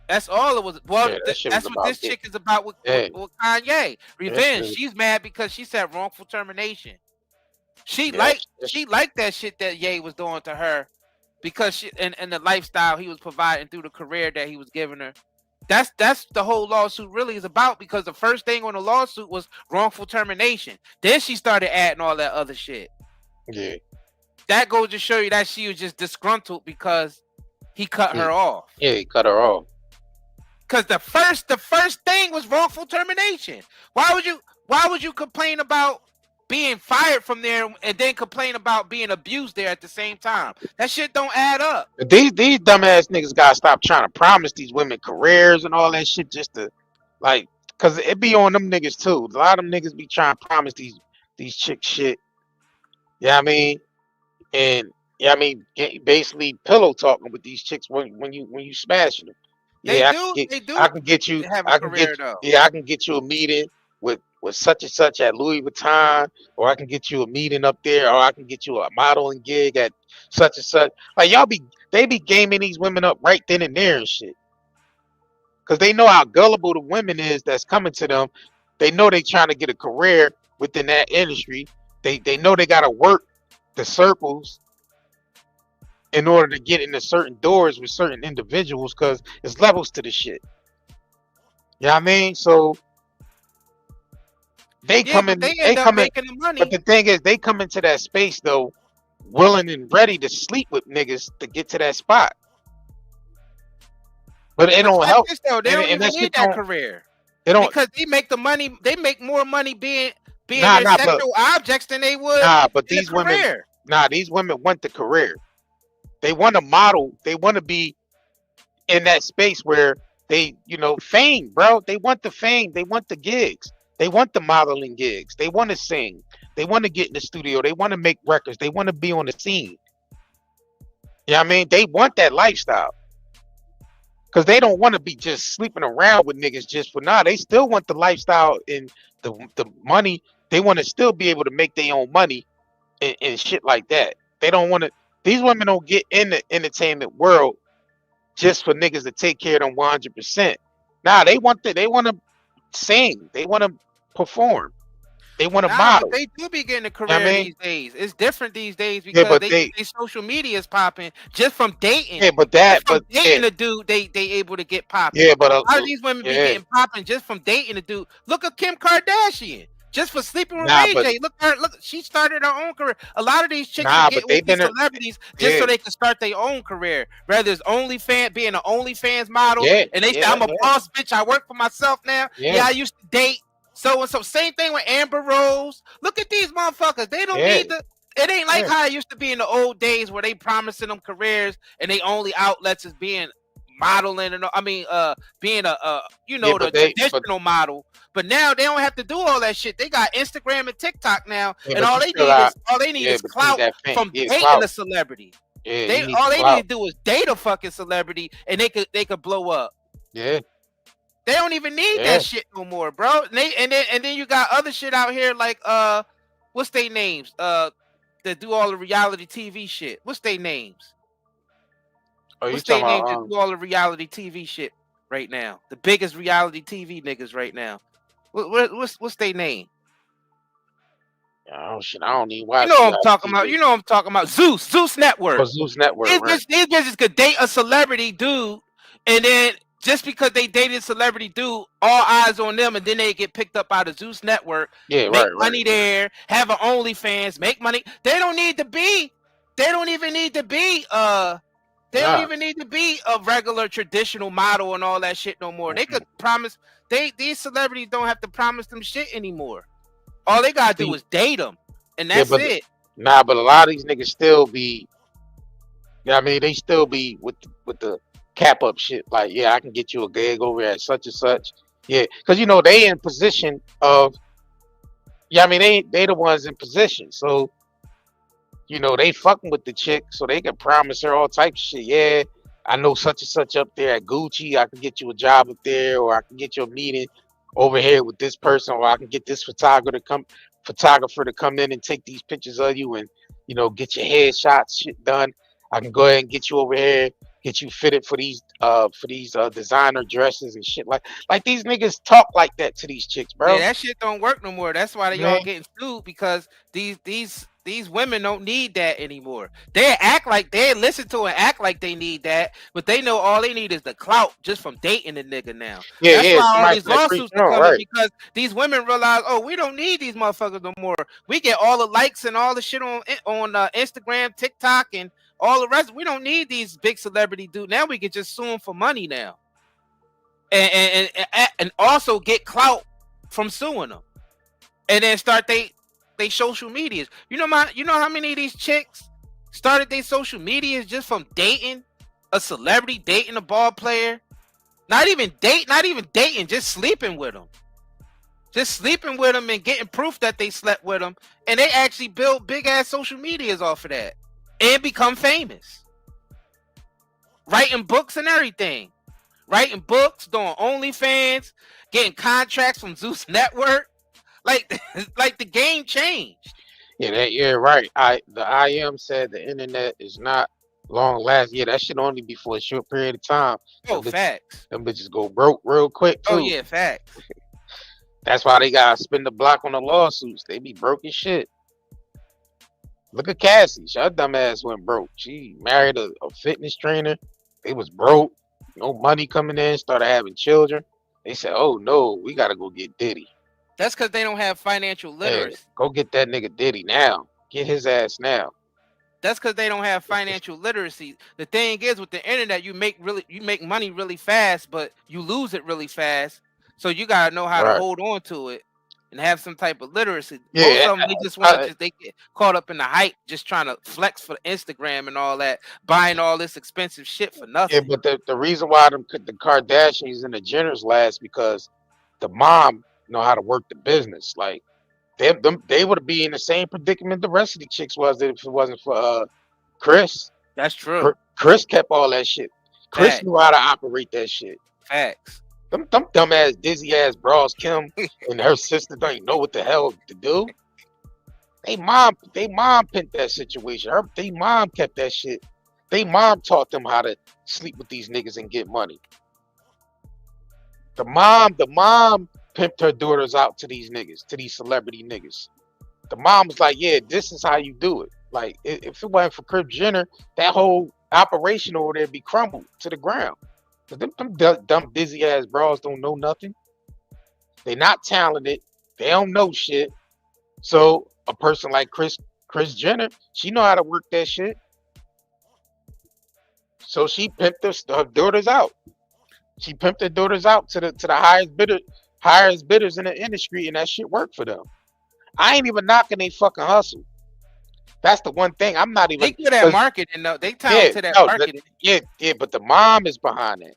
That's all it was. Well, that's what this chick is about with Kanye. Revenge. She's mad because she said wrongful termination. She liked that shit that Ye was doing to her because she and the lifestyle he was providing through the career that he was giving her. That's the whole lawsuit really is about, because the first thing on the lawsuit was wrongful termination. Then she started adding all that other shit. Yeah. That goes to show you that she was just disgruntled because he cut her off. Yeah, he cut her off. Because the first thing was wrongful termination. Why would you complain about being fired from there and then complain about being abused there at the same time? That shit don't add up. These dumbass niggas gotta stop trying to promise these women careers and all that shit just to like, cause it be on them niggas too. A lot of them niggas be trying to promise these chicks shit. Yeah, I mean, and yeah, I mean, basically pillow talking with these chicks when you smashing them. Yeah, they do. I can get you. I can get you a meeting with such and such at Louis Vuitton, or I can get you a meeting up there, or I can get you a modeling gig at such and such. Like they be gaming these women up right then and there and shit, because they know how gullible the women is that's coming to them. They know they trying to get a career within that industry. They know they gotta work the circles in order to get into certain doors with certain individuals, because it's levels to the shit. You know what I mean? So they come in, making the money. But the thing is, they come into that space though, willing and ready to sleep with niggas to get to that spot. But it don't help. They don't even need that career. They don't, because they make the money. They make more money being sexual objects than they would. But these women, these women want the career. They want to model. They want to be in that space where they, fame, bro. They want the fame. They want the gigs. They want the modeling gigs. They want to sing. They want to get in the studio. They want to make records. They want to be on the scene. You know what I mean? They want that lifestyle. Because they don't want to be just sleeping around with niggas just for now. They still want the lifestyle and the money. They want to still be able to make their own money and shit like that. They don't want to. These women don't get in the entertainment world just for niggas to take care of them 100%. Nah, they want to sing. They want to perform. They want to model. But they do be getting a career these days. It's different these days because they social media is popping just from dating. Yeah, but dating a dude, they able to get popping. Yeah, but a lot of these women be getting popping just from dating a dude. Look at Kim Kardashian. Just for sleeping with Ray J. Look, she started her own career. A lot of these chicks get with these celebrities just so they can start their own career. Whether it's being an OnlyFans model, and they say, I'm a boss bitch, I work for myself now. Yeah, I used to date so and so. Same thing with Amber Rose. Look at these motherfuckers. They don't need it ain't like how it used to be in the old days where they promising them careers and they only outlets is being modeling and being the traditional model. But now they don't have to do all that shit. They got Instagram and TikTok now, and all they need is clout from dating a celebrity. All they need to do is date a fucking celebrity, and they could blow up. Yeah, they don't even need that shit no more, bro. And then you got other shit out here like what's their names? That do all the reality TV shit. What's their names? What's their names that do all the reality TV shit right now? The biggest reality TV niggas right now. What's their name? Oh shit! I don't even watch. You know what I'm talking about. You know what I'm talking about. Zeus Network. Oh, Zeus Network. These bitches could date a celebrity dude, and then just because they dated a celebrity dude, all eyes on them, and then they get picked up out of Zeus Network. Yeah, make money there, have an OnlyFans, make money. They don't need to be. They don't even need to be They don't even need to be a regular traditional model and all that shit no more. They could promise. These celebrities don't have to promise them shit anymore. All they gotta do is date them, and that's it. Nah, but a lot of these niggas still be. Yeah, I mean, they still be with the cap up shit. Like, yeah, I can get you a gig over at such and such. Yeah, because you know they in position of. Yeah, I mean they the ones in position. So, you know, they fucking with the chick, so they can promise her all types of shit. Yeah, I know such and such up there at Gucci. I can get you a job up there, or I can get you a meeting over here with this person, or I can get this photographer to come in and take these pictures of you, and you know, get your headshots shit done. I can go ahead and get you over here, get you fitted for these designer dresses and shit like these niggas talk like that to these chicks, bro. Yeah, that shit don't work no more. That's why they all getting sued, because these women don't need that anymore. They listen to and act like they need that, but they know all they need is the clout just from dating the nigga now. Yeah, that's why all these lawsuits are coming, because these women realize, oh, we don't need these motherfuckers no more. We get all the likes and all the shit on Instagram, TikTok, and all the rest. We don't need these big celebrity dudes. Now we can just sue them for money now, and also get clout from suing them, and then start they social medias. You know how many of these chicks started their social medias just from dating a celebrity, dating a ball player, not even dating, just sleeping with them and getting proof that they slept with them, and they actually build big ass social medias off of that and become famous, writing books and everything, doing OnlyFans, getting contracts from Zeus Network. Like the game changed. Yeah, right. The IM said the internet is not long lasting. Yeah, that should only be for a short period of time. Facts. Them bitches go broke real quick too. Oh yeah, facts. That's why they gotta spin the block on the lawsuits. They be broke as shit. Look at Cassie. Her dumb ass went broke. She married a fitness trainer. They was broke. No money coming in. Started having children. They said, "Oh no, we gotta go get Diddy." That's because they don't have financial literacy. Hey, go get that nigga Diddy now. Get his ass now. That's because they don't have financial literacy. The thing is, with the internet, you make money really fast, but you lose it really fast. So you gotta know how to hold on to it and have some type of literacy. Yeah, most of them, they just want to they get caught up in the hype, just trying to flex for Instagram and all that, buying all this expensive shit for nothing. Yeah, but the reason why the Kardashians and the Jenners last, because the mom know how to work the business. Like they would be in the same predicament the rest of the chicks was if it wasn't for Chris. That's true. Chris kept all that shit. Chris knew how to operate that shit. Facts. Them dumbass dizzy ass bras, Kim and her sister don't even know what the hell to do. They mom pimped that situation. They mom kept that shit. They mom taught them how to sleep with these niggas and get money. The mom pimped her daughters out to these niggas, to these celebrity niggas. The mom was like, yeah, this is how you do it. Like, if it wasn't for Kris Jenner, that whole operation over there be crumbled to the ground. Them dumb busy ass bras don't know nothing. They not talented. They don't know shit. So a person like Kris Jenner, she know how to work that shit. So she pimped her daughters out. She pimped her daughters out to the highest bidders in the industry, and that shit worked for them. I ain't even knocking they fucking hustle. That's the one thing. I'm not even. They good at marketing, though. They talented at marketing. Yeah, but the mom is behind it.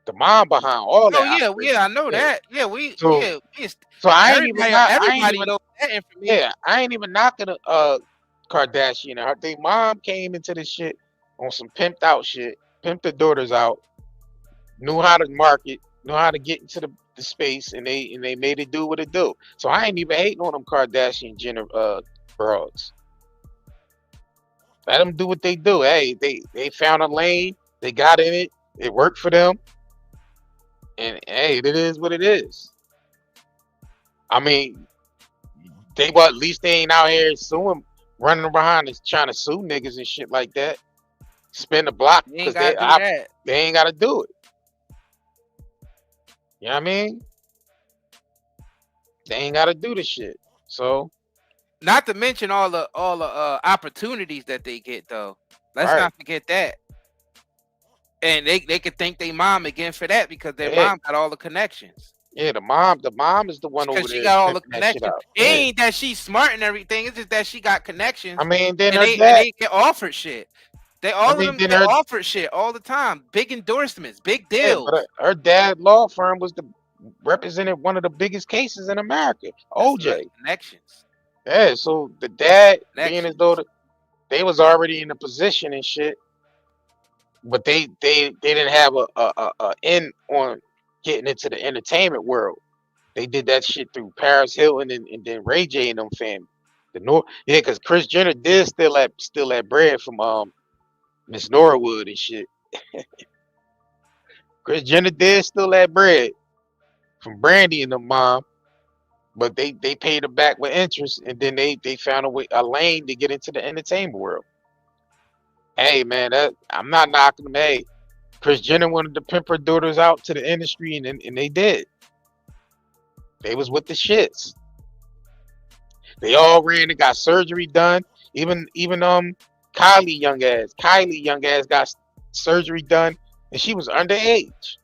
The mom behind all that. Oh yeah, I know that. Yeah, so I ain't even. Everybody knows that information. Yeah, I ain't even knocking Kardashian. Their mom came into this shit on some pimped out shit. Pimped their daughters out. Knew how to market. Knew how to get into the space, and they made it do what it do. So I ain't even hating on them Kardashian Jenner bros. Let them do what they do. Hey, they found a lane. They got in it. It worked for them. And hey, it is what it is. I mean, at least they ain't out here suing, running behind and trying to sue niggas and shit like that. Spin the block because they ain't got to do it. You know what I mean? They ain't got to do the shit. So, not to mention all the opportunities that they get though. Let's not forget that. And they could thank their mom again for that because their mom got all the connections. Yeah, the mom is the one over there. Because she got all the connections. It ain't that she's smart and everything. It's just that she got connections. I mean, then and they get offered shit. They offered shit all the time. Big endorsements, big deals. Yeah, but her dad law firm was represented one of the biggest cases in America. OJ connections. Yeah, so the dad being as though they was already in a position and shit, but they didn't have a end on getting into the entertainment world. They did that shit through Paris Hilton and then Ray J and them family. Because Kris Jenner did steal that bread from Miss Norwood and shit. Kris Jenner did steal that bread from Brandy and the mom, but they paid her back with interest, and then they found a lane to get into the entertainment world. Hey man, I'm not knocking them. Hey, Kris Jenner wanted to pimp her daughters out to the industry, and they did. They was with the shits. They all ran and got surgery done. Even Kylie young ass got surgery done, and she was underage.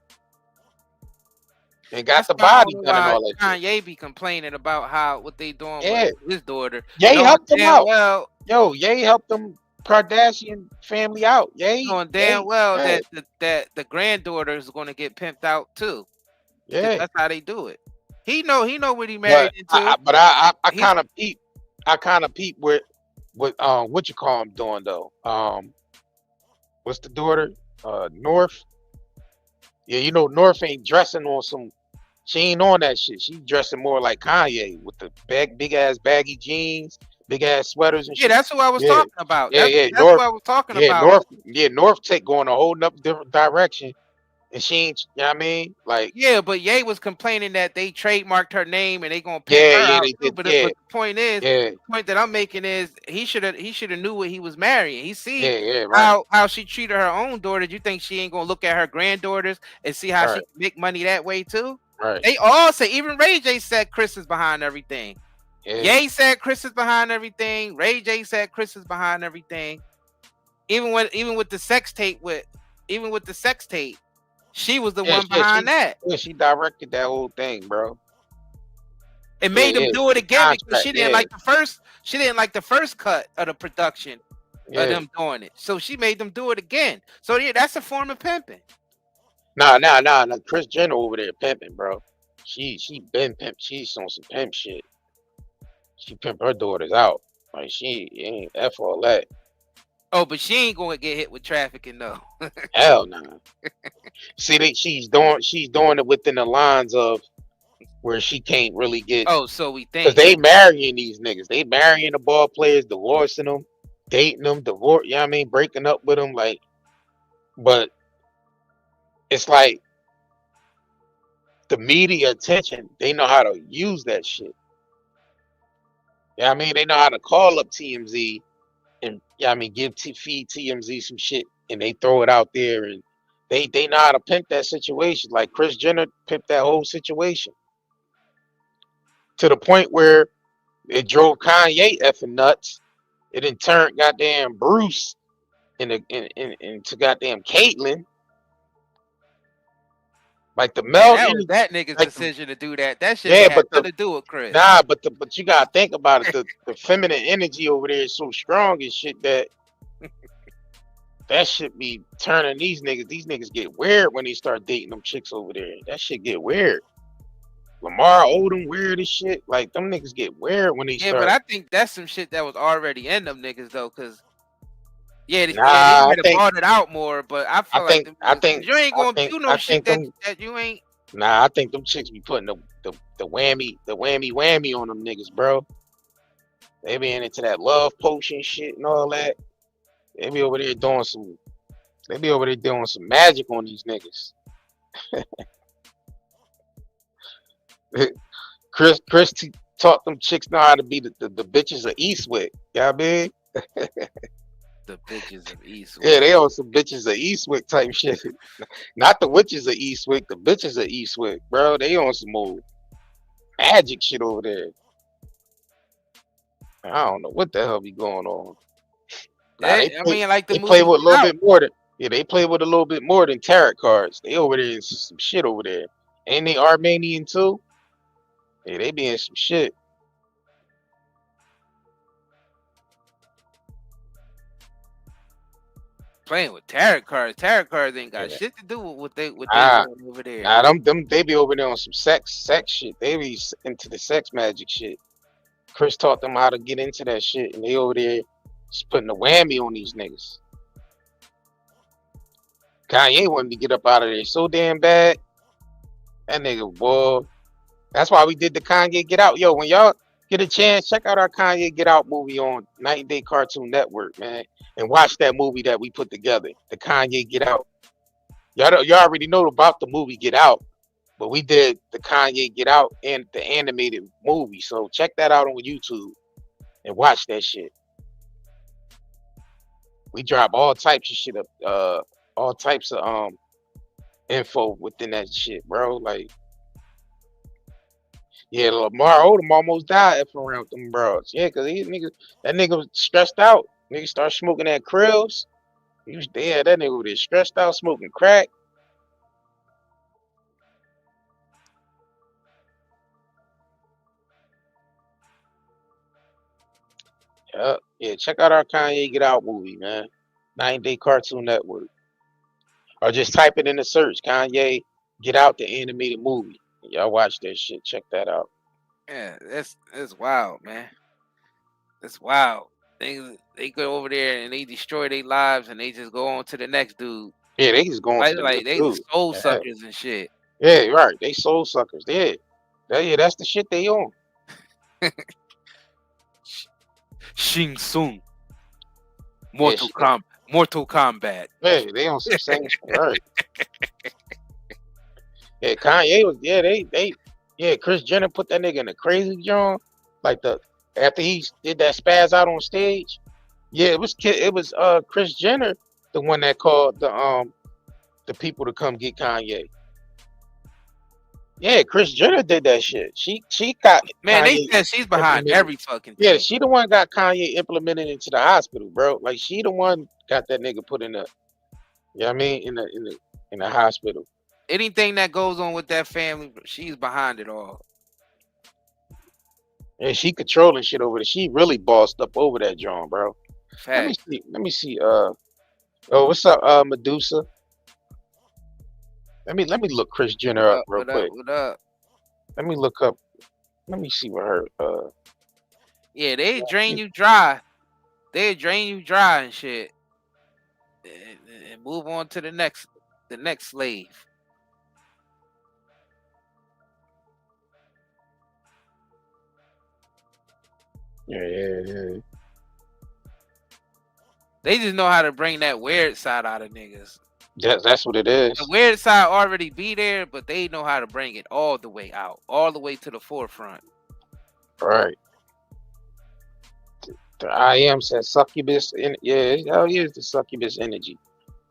And got the body done and all that. Kanye be complaining about what they doing with his daughter. Ye helped them out. Well, Ye helped them Kardashian family out. Ye knowing damn well that the granddaughter is going to get pimped out too. Yeah, that's how they do it. He know what he married into. I kind of peep with what you call him doing though. What's the daughter? North. Yeah, North ain't dressing on some. She ain't on that shit. She dressing more like Kanye with the big ass baggy jeans, big ass sweaters and shit. Yeah, that's what I was talking about. That's North, what I was talking about. North take going a whole different direction. And she ain't, you know what I mean? Like, yeah, but Ye was complaining that they trademarked her name and they gonna pay her out too. But the point is, the point that I'm making is he should have knew what he was marrying. He see how she treated her own daughter. Do you think she ain't gonna look at her granddaughters and see how she can make money that way too? Right. They all say, even Ray J said Kris is behind everything. Yeah. Ye said Kris is behind everything. Ray J said Kris is behind everything. Even with the sex tape she was the one behind that. Yeah, she directed that whole thing, bro. It made them do it again because she didn't like the first. She didn't like the first cut of the production of them doing it, so she made them do it again. So yeah, that's a form of pimping. Nah. Kris Jenner over there pimping, bro. She been pimp. She's on some pimp shit. She pimped her daughters out. Like she ain't F all that. Oh, but she ain't gonna get hit with trafficking though. Hell no. See, she's doing it within the lines of where she can't really get. Oh, so we think because they marrying these niggas. They marrying the ball players, divorcing them, dating them, divorce. You know what I mean? Breaking up with them, like. But it's like the media attention. They know how to use that shit. Yeah, you know I mean, they know how to call up TMZ. And yeah, I mean, feed TMZ some shit, and they throw it out there, and they know how to pimp that situation. Like Kris Jenner pimped that whole situation to the point where it drove Kanye effing nuts. It in turn goddamn Bruce into goddamn Caitlyn. Like the Mel, that was that nigga's decision to do that. That shit had nothing to do with Kris. Nah, but you gotta think about it. The feminine energy over there is so strong and shit that shit be turning these niggas. These niggas get weird when they start dating them chicks over there. That shit get weird. Lamar Odom weird as shit. Like them niggas get weird when they start. Yeah, but I think that's some shit that was already in them niggas though, because. Yeah, they might have brought it out more, but I think you ain't gonna do no shit that you ain't. Nah, I think them chicks be putting the whammy on them niggas, bro. They be into that love potion shit and all that. They be over there doing some magic on these niggas. Kris taught them chicks know how to be the bitches of Eastwick. You know what I mean? The bitches of Eastwick. Yeah, they on some bitches of Eastwick type shit. Not the witches of Eastwick, the bitches of Eastwick, bro. They on some old magic shit over there. I don't know what the hell be going on. Nah, I mean, like the they play movie with a Get little Out. bit more than they play with a little bit more than tarot cards. They over there in some shit over there. Ain't they Armenian too? Yeah, they be in some shit. Playing with tarot cards. Tarot cards ain't got Yeah. shit to do with what they Ah, doing over there. nah, them they be over there on some sex shit. They be into the sex magic shit. Chris taught them how to get into that shit, and they over there just putting a whammy on these niggas. Kanye wanted to get up out of there so damn bad. That nigga, boy. That's why we did the Kanye Get Out. Yo, when y'all get a chance, check out our Kanye Get Out movie on 90 Day Cartoon Network, man. And watch that movie that we put together, the Kanye Get Out. Y'all already know about the movie Get Out, but we did the Kanye Get Out and the animated movie. So check that out on YouTube and watch that shit. We drop all types of shit up, all types of info within that shit, bro. Like, yeah, Lamar Odom almost died up around with them bros. Yeah, cause that nigga was stressed out. Nigga started smoking that krills. He was dead. That nigga was stressed out, smoking crack. Yeah. Check out our Kanye Get Out movie, man. 9 Day Cartoon Network, or just type it in the search, Kanye Get Out, the animated movie. Y'all watch that shit. Check that out. Yeah, that's wild, man. That's wild. They go over there and they destroy their lives and they just go on to the next dude. Yeah, they just going to the Like next they dude. soul Yeah. suckers and shit. Yeah, right. They soul suckers. Yeah, that's the shit they on. Shing Tsung. Mortal Kombat. Yeah, they on some same shit, right? Yeah, Kanye was. Yeah, Chris Jenner put that nigga in a crazy joint. Like after he did that spaz out on stage. Yeah, it was Chris Jenner, the one that called the people to come get Kanye. Yeah, Chris Jenner did that shit. She got Man, Kanye they said she's behind every fucking thing. Yeah, she the one got Kanye implemented into the hospital, bro. Like she the one got that nigga put in the, you know what I mean, in the hospital. Anything that goes on with that family, she's behind it all. And she controlling shit over there. She really bossed up over that John, bro. Fact. Let me see. What's up, Medusa? Let me look Chris Jenner up real quick. What up? Let me look up. Let me see what her. Yeah, they drain you dry. They drain you dry and shit, and move on to the next slave. Yeah. They just know how to bring that weird side out of niggas. That's what it is. The weird side already be there, but they know how to bring it all the way out, all the way to the forefront. Right. The I am says succubus. Yeah, hell is the succubus energy.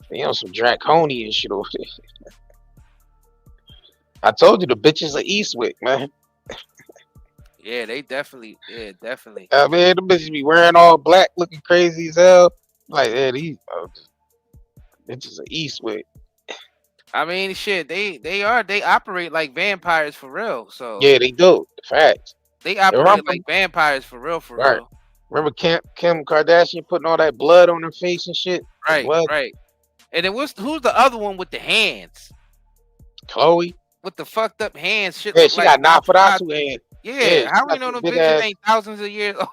They on some draconian shit over there. I told you the bitches are Eastwick, man. Yeah, they definitely. Yeah, definitely. I mean, the bitches be wearing all black, looking crazy as hell. Like, yeah, these bitches are Eastwick. I mean, shit, they operate like vampires for real. So yeah, they do. Facts. They operate like vampires for real. Right. Remember Kim Kardashian putting all that blood on her face and shit? Right. And then who's the other one with the hands? Chloe. With the fucked up hands, shit. Yeah, she got Nosferatu hands. Yeah, how we know them bitches ain't thousands of years old?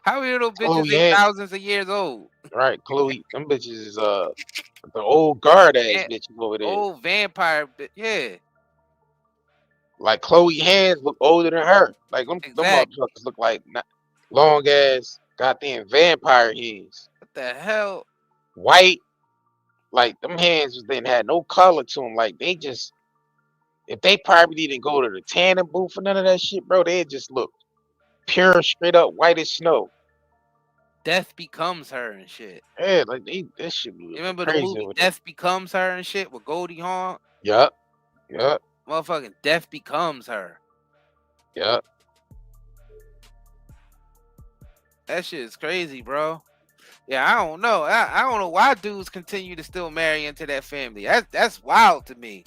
How we know them bitches ain't thousands of years old? Right, Chloe. Them bitches is the old guard ass bitches over there. Old vampire, yeah. Like Chloe hands look older than her. Like them motherfuckers look like long ass goddamn vampire hands. What the hell? White. Like them hands didn't have no color to them. Like they just, if they probably didn't go to the tanning booth or none of that shit, bro, they just look pure, straight up white as snow. Death Becomes Her and shit. Yeah, like this shit. You remember the movie Death Becomes Her and shit with Goldie Hawn? Yup. Motherfucking Death Becomes Her. Yup. That shit is crazy, bro. Yeah, I don't know. I don't know why dudes continue to still marry into that family. That's wild to me.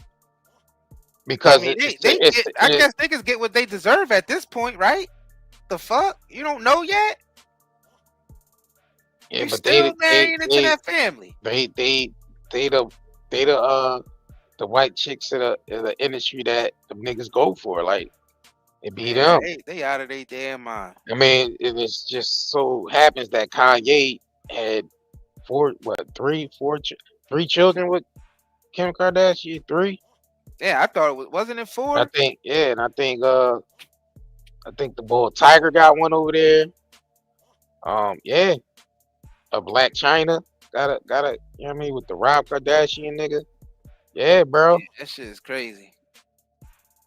Because I guess niggas get what they deserve at this point, right? The fuck? You don't know yet? Yeah, you but still marrying into that family. They the white chicks in the industry that the niggas go for. Like, it be them. They out of their damn mind. I mean, it's just so happens that Kanye had three children with Kim Kardashian. 3. Yeah, I thought wasn't it 4? I think, yeah, and I think the boy Tiger got one over there. Yeah, a Black China got a, you know what I mean, with the Rob Kardashian nigga. Yeah, bro. Yeah, that shit is crazy.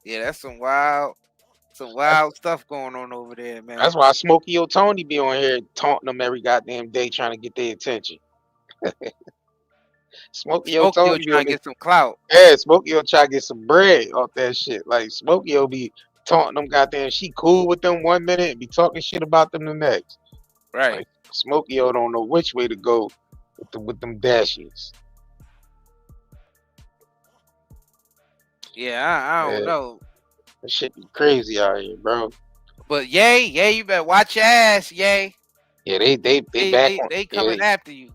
Yeah, that's some wild stuff going on over there, man. That's why Smokey O'Tony be on here taunting them every goddamn day, trying to get their attention. Smokey O'Tony trying to get some clout. Yeah, Smokey O try to get some bread off that shit. Like, Smokey O be taunting them goddamn. She cool with them 1 minute and be talking shit about them the next. Right. Like, Smokey O don't know which way to go with them dashes. Yeah, I don't know. That shit be crazy out here, bro. But Ye, you better watch your ass, Ye. Yeah, they coming after you.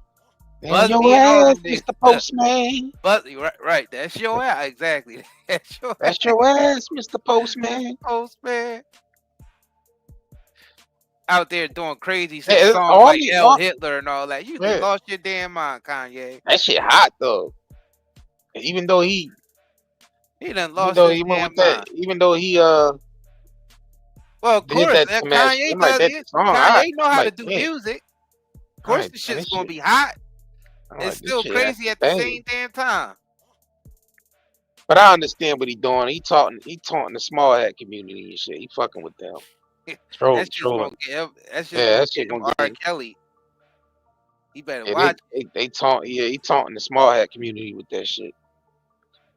Damn your ass, Mr. Postman. But right, that's your ass, exactly. That's your ass, Mr. Postman. Postman. Out there doing crazy songs like El Hitler and all that. You lost your damn mind, Kanye. That shit hot though. Even though he done lost his damn mind. Even though he well, of course, Kanye know how to do music. Of course, the shit's gonna be hot. It's still crazy at the same damn time. But I understand what he's doing. He taunting the small hat community and shit. He fucking with them. Trolling. That's shit gonna get R. Kelly. He better watch. He taunting the small hat community with that shit.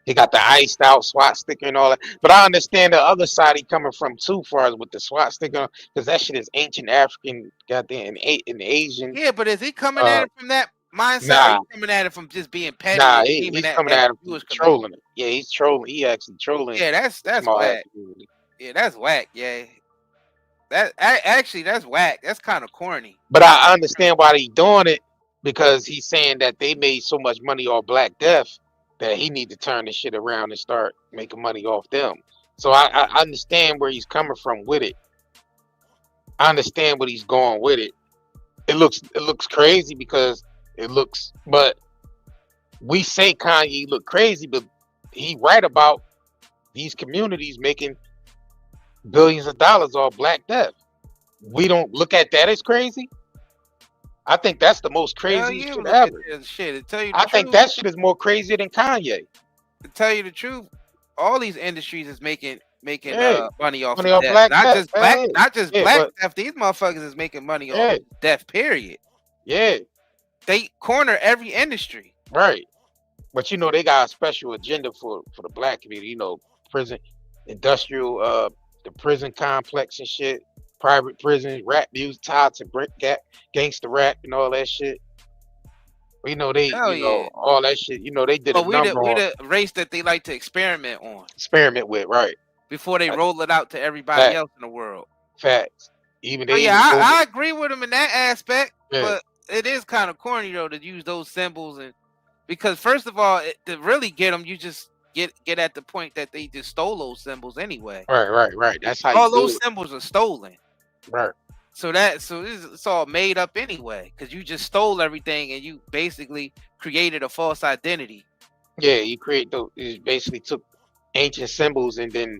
He got the iced out SWAT sticker and all that. But I understand the other side he coming from too, far as with the SWAT sticker, because that shit is ancient African, goddamn, in Asian. Yeah, but is he coming at it from that mindset? Nah. Or he coming at it from just being petty? Nah, he's coming at it from trolling it. Yeah, he's trolling. He actually trolling. Yeah, that's whack. Yeah, that's whack. Yeah, that's whack. That's kind of corny. But I understand why he's doing it, because he's saying that they made so much money off Black Death that he need to turn this shit around and start making money off them. So I understand where he's coming from with it. I understand what he's going with it. It looks crazy because but we say Kanye look crazy, but he right about these communities making billions of dollars off Black Death. We don't look at that as crazy. I think that's the most crazy shit ever. I think that shit is more crazy than Kanye. To tell you the truth, all these industries is making money off of death. Not just Black Death. These motherfuckers is making money off of death. Period. Yeah, they corner every industry. Right, but you know they got a special agenda for the Black community. You know, prison, industrial, the prison complex and shit. Private prisons, rap music, tied to gangster rap and all that shit. You know all that shit. You know they did. We the race that they like to experiment with, right? Before they roll it out to everybody else in the world. Facts. I agree with them in that aspect, but it is kind of corny though to use those symbols, and because first of all, to really get them, you just get at the point that they just stole those symbols anyway. Right. That's how all those symbols are stolen. Right. So it's all made up anyway, because you just stole everything and you basically created a false identity. Yeah, you basically took ancient symbols and then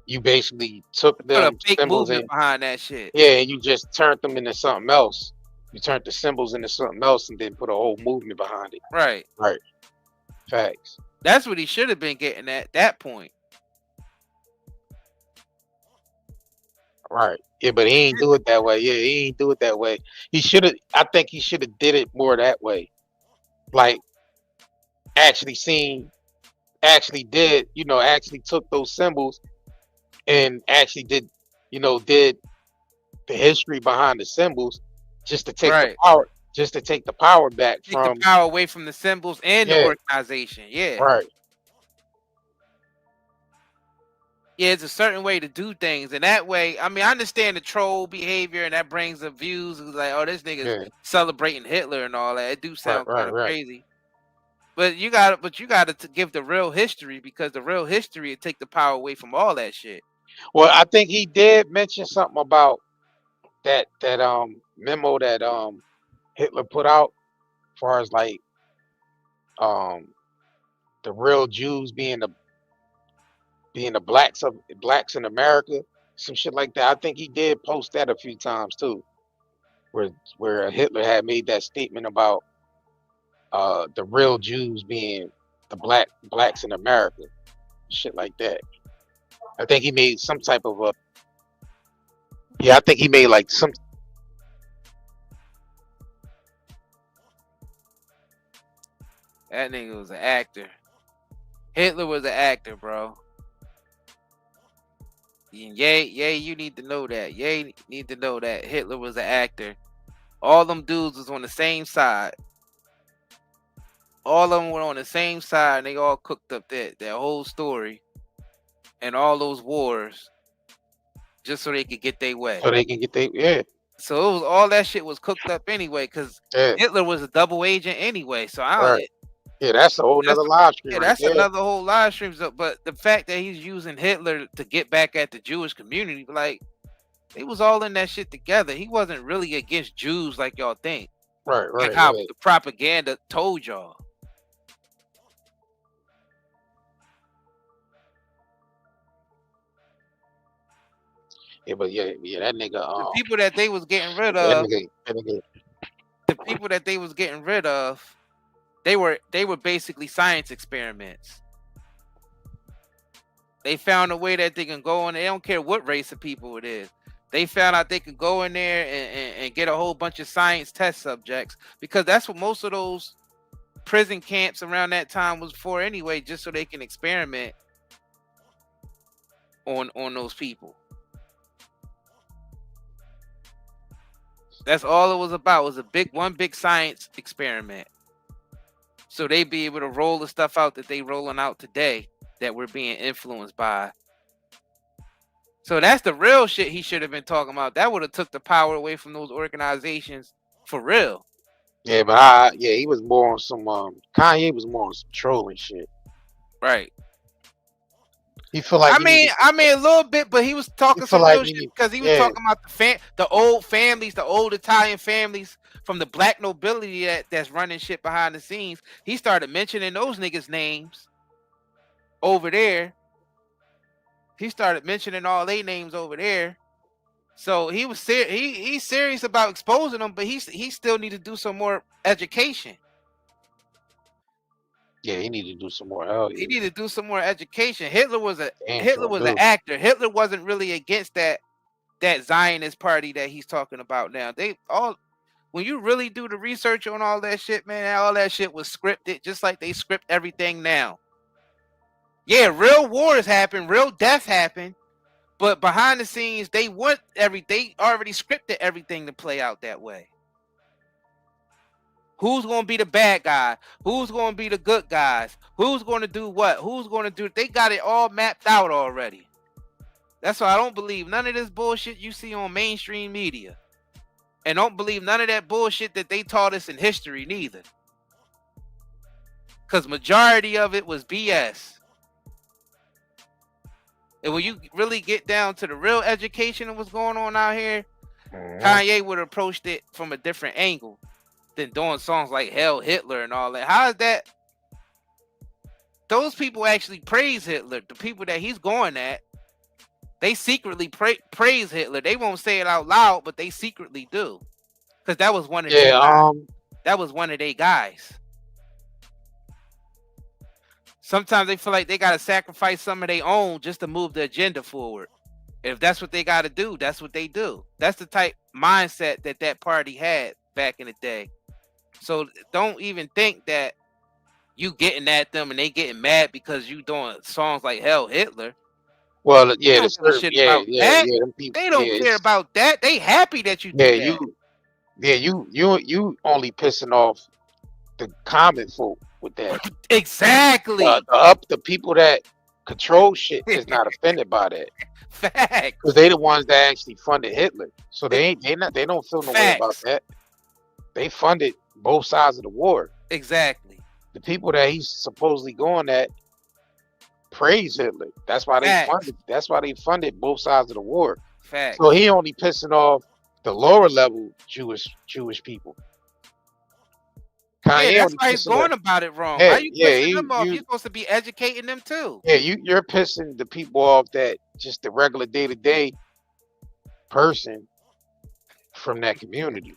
you basically took them symbols behind that shit. Yeah, and you just turned them into something else. You turned the symbols into something else and then put a whole movement behind it. Right. Facts. That's what he should have been getting at that point. Right. Yeah, but he ain't do it that way. Yeah, he ain't do it that way. I think he should have did it more that way. Like actually took those symbols and actually did the history behind the symbols just to take the just to take the power back take the power away from the symbols and the organization. Yeah. Right. Yeah, it's a certain way to do things, and that way, I mean, I understand the troll behavior, and that brings the views. It's like, oh, this nigga's celebrating Hitler and all that. It do sound kind of crazy, but you got to give the real history, because the real history would take the power away from all that shit. Well, I think he did mention something about that memo that Hitler put out, as far as like the real Jews being the blacks in America, some shit like that. I think he did post that a few times too, where Hitler had made that statement about the real Jews being the blacks in America, shit like that. I think he made some type of a I think he made like some. That nigga was an actor. Hitler was an actor, bro. Yeah, you need to know that. You need to know that Hitler was an actor. All them dudes was on the same side. All of them were on the same side, and they all cooked up that whole story and all those wars just so they could get their way. So they can get their So it was, all that shit was cooked up anyway, because Hitler was a double agent anyway. So I don't. Yeah, that's a whole nother live stream. Yeah, that's another whole live stream. But the fact that he's using Hitler to get back at the Jewish community, like, they was all in that shit together. He wasn't really against Jews like y'all think. Right. Like how the propaganda told y'all. Yeah, but yeah, that nigga. The people that they was getting rid of. The people that they was getting rid of. They were basically science experiments. They found a way that they can go in. They don't care what race of people it is. They found out they could go in there and get a whole bunch of science test subjects, because that's what most of those prison camps around that time was for anyway, just so they can experiment on those people. That's all it was about. It was one big science experiment. So they be able to roll the stuff out that they rolling out today that we're being influenced by. So that's the real shit he should have been talking about. That would have took the power away from those organizations for real. Yeah, but he was more on some Kanye was more on some trolling shit. Right. He feel like I mean a little bit, but he was talking some real shit, because he was talking about the old families, the old Italian families from the black nobility that's running shit behind the scenes. He started mentioning those niggas' names over there. He started mentioning all their names over there. So he was he's serious about exposing them, but he still need to do some more education. Yeah, he needed to do some more. He needed to do some more education. Hitler was an actor. Hitler wasn't really against that Zionist party that he's talking about now. When you really do the research on all that shit, man, all that shit was scripted, just like they script everything now. Yeah, real wars happen, real death happen, but behind the scenes, they already scripted everything to play out that way. Who's going to be the bad guy? Who's going to be the good guys? Who's going to do what? Who's going to do? They got it all mapped out already. That's why I don't believe none of this bullshit you see on mainstream media. And don't believe none of that bullshit that they taught us in history neither. Because majority of it was BS. And when you really get down to the real education of what's going on out here, Kanye would have approached it from a different angle than doing songs like Hell Hitler and all that. How is that? Those people actually praise Hitler. The people that he's going at, they secretly praise Hitler. They won't say it out loud, but they secretly do, because that was one of their guys. Sometimes they feel like they gotta sacrifice some of their own just to move the agenda forward. If that's what they gotta do, that's what they do. That's the type mindset that party had back in the day. So don't even think that you getting at them and they getting mad because you doing songs like Hell Hitler. Well, yeah, they don't care about that. They happy that you do that. Yeah, you only pissing off the common folk with that. Exactly. The people that control shit is not offended by that. Facts. Because they the ones that actually funded Hitler. So they don't feel no way about Facts. that. They funded both sides of the war. Exactly. The people that he's supposedly going at praise Hitler. That's why they funded both sides of the war. Facts. So he only pissing off the lower level Jewish people. Kanye, that's why he's going about it wrong. Why you pissing them off? You're supposed to be educating them too. Yeah, you're pissing the people off that just the regular day-to-day person from that community.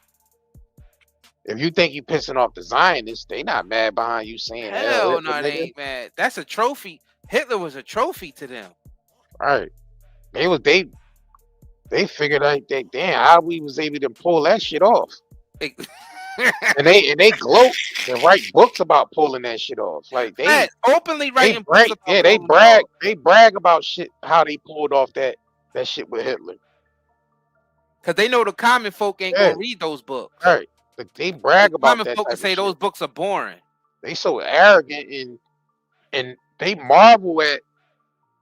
If you think you pissing off the Zionists, they not mad behind you saying hell no, they ain't mad. That's a trophy. Hitler was a trophy to them. Right. They figured out that damn how we was able to pull that shit off. and they gloat and write books about pulling that shit off. Like they openly writing books about they brag about shit how they pulled off that shit with Hitler. Cause they know the common folk ain't gonna read those books. Right. They brag about common that. Folk say those books are boring. They so arrogant and they marvel at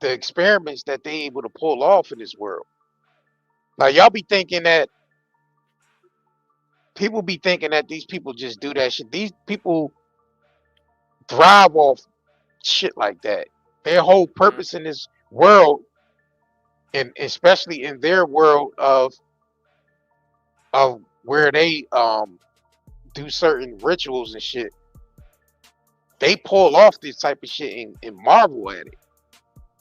the experiments that they able to pull off in this world. Like y'all be thinking that people be thinking that these people just do that shit. These people thrive off shit like that. Their whole purpose in this world, and especially in their world of where they do certain rituals and shit, they pull off this type of shit and marvel at it.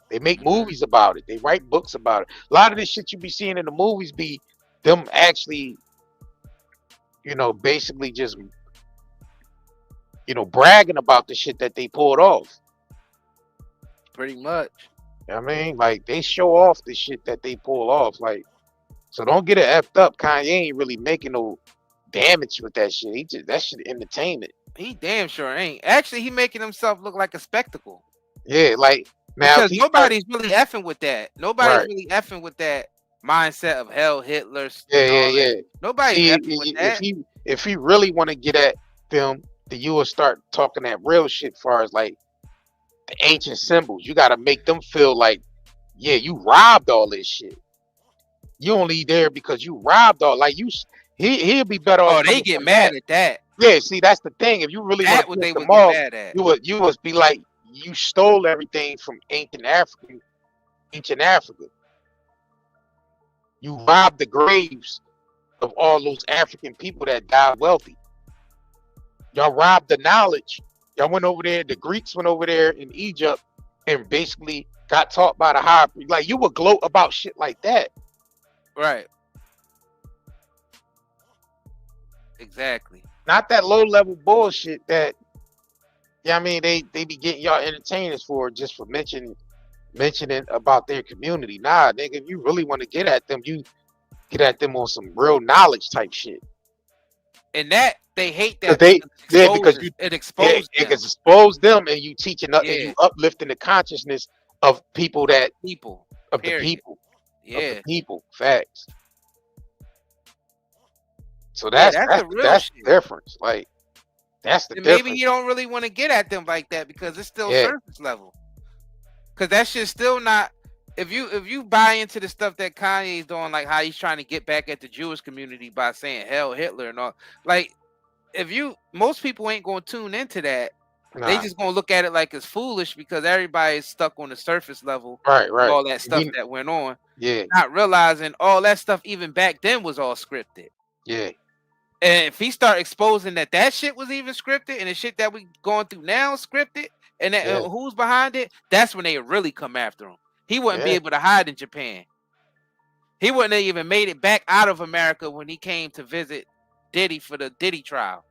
They make movies about it. They write books about it. A lot of this shit you be seeing in the movies be them actually, basically just, bragging about the shit that they pulled off. Pretty much. I mean, like they show off the shit that they pull off. Like, so don't get it effed up. Kanye ain't really making no damage with that shit. That shit entertainment. He damn sure ain't. Actually, he making himself look like a spectacle. Yeah, like now because nobody's really effing with that. Nobody's really effing with that mindset of hell, Hitler. Yeah. Nobody's effing with that. If he really want to get at them, then you will start talking that real shit. As far as like the ancient symbols, you got to make them feel like, yeah, you robbed all this shit. You only there because you robbed all. Like he'll be better off. Oh, they get mad at that. Yeah, see, that's the thing. If you really want to piss them off, you would be like, you stole everything from ancient Africa. You robbed the graves of all those African people that died wealthy. Y'all robbed the knowledge. Y'all went over there. The Greeks went over there in Egypt and basically got taught by the high. Like you would gloat about shit like that. Right. Exactly. Not that low level bullshit that, I mean, they be getting y'all entertainers for just for mentioning about their community. Nah, nigga, if you really want to get at them, you get at them on some real knowledge type shit. And that they hate that because it exposes them. It expose them, and you teaching up and you uplifting the consciousness of people the people. Facts. So that's the difference. Like that's the difference. Maybe you don't really want to get at them like that because it's still surface level. Because that shit's still not. If you buy into the stuff that Kanye's doing, like how he's trying to get back at the Jewish community by saying hell Hitler and all, like most people ain't gonna tune into that. Nah. They just gonna look at it like it's foolish because everybody's stuck on the surface level. Right. All that stuff that went on. Yeah. Not realizing all that stuff even back then was all scripted. Yeah. And if he start exposing that shit was even scripted and the shit that we going through now is scripted and that, who's behind it, that's when they really come after him. He wouldn't be able to hide in Japan. He wouldn't have even made it back out of America when he came to visit Diddy for the Diddy trial.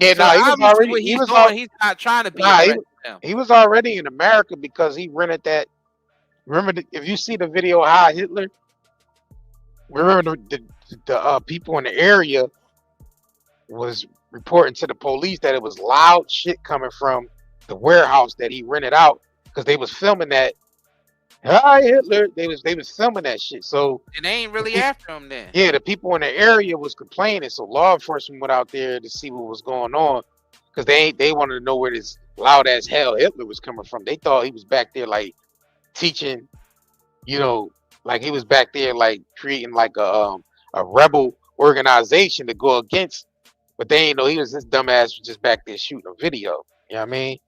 Yeah, so he's not trying to be. He was already in America because he rented that. Remember, if you see the video of High Hitler, remember the people in the area was reporting to the police that it was loud shit coming from the warehouse that he rented out because they was filming that Hi Hitler. They was filming that shit. So And they ain't really after him then. yeah, the people in the area was complaining. So law enforcement went out there to see what was going on, because they wanted to know where this loud as hell Hitler was coming from. They thought he was back there like teaching, like he was back there like creating like a rebel organization to go against. But they ain't know he was this dumbass just back there shooting a video. You know what I mean?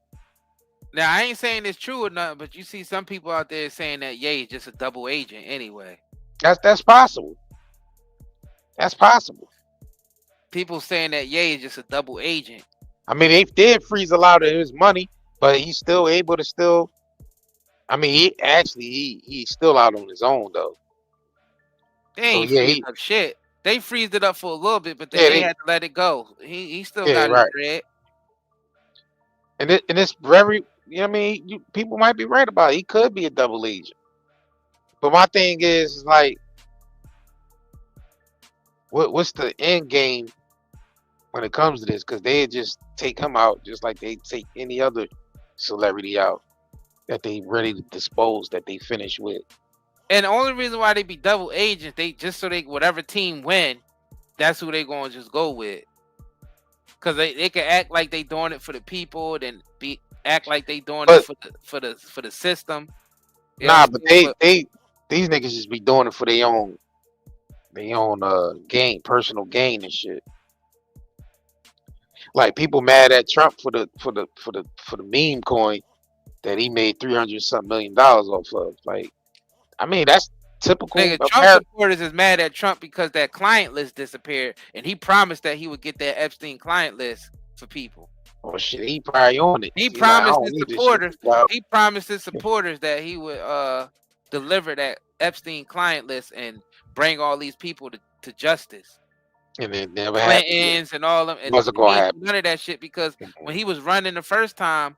Now I ain't saying it's true or nothing, but you see some people out there saying that Ye is just a double agent anyway. That's possible. That's possible. People saying that Ye is just a double agent. I mean, they did freeze a lot of his money, but he's still able to still. I mean, he's still out on his own though. They ain't freezed up shit. They freezed it up for a little bit, but then they had to let it go. He still got his bread. And it's very, you know what I mean? People might be right about it. He could be a double agent. But my thing is like, what's the end game when it comes to this? Because they just take him out just like they take any other celebrity out that they ready to dispose, that they finish with. And the only reason why they be double agents, they just so they whatever team win, that's who they gonna just go with. Cause they can act like they doing it for the people, then act like they doing it for the system. Nah, but these niggas just be doing it for their own gain, personal gain and shit. Like people mad at Trump for the meme coin that he made $300-something million off of. Like, I mean, that's typical. Nigga, Trump supporters is mad at Trump because that client list disappeared, and he promised that he would get that Epstein client list for people. Oh shit, he probably on it. He promised his supporters. He promised his supporters that he would deliver that Epstein client list and bring all these people to justice. And it never happened. And all them. And wasn't gonna happen. None of that shit, because when he was running the first time,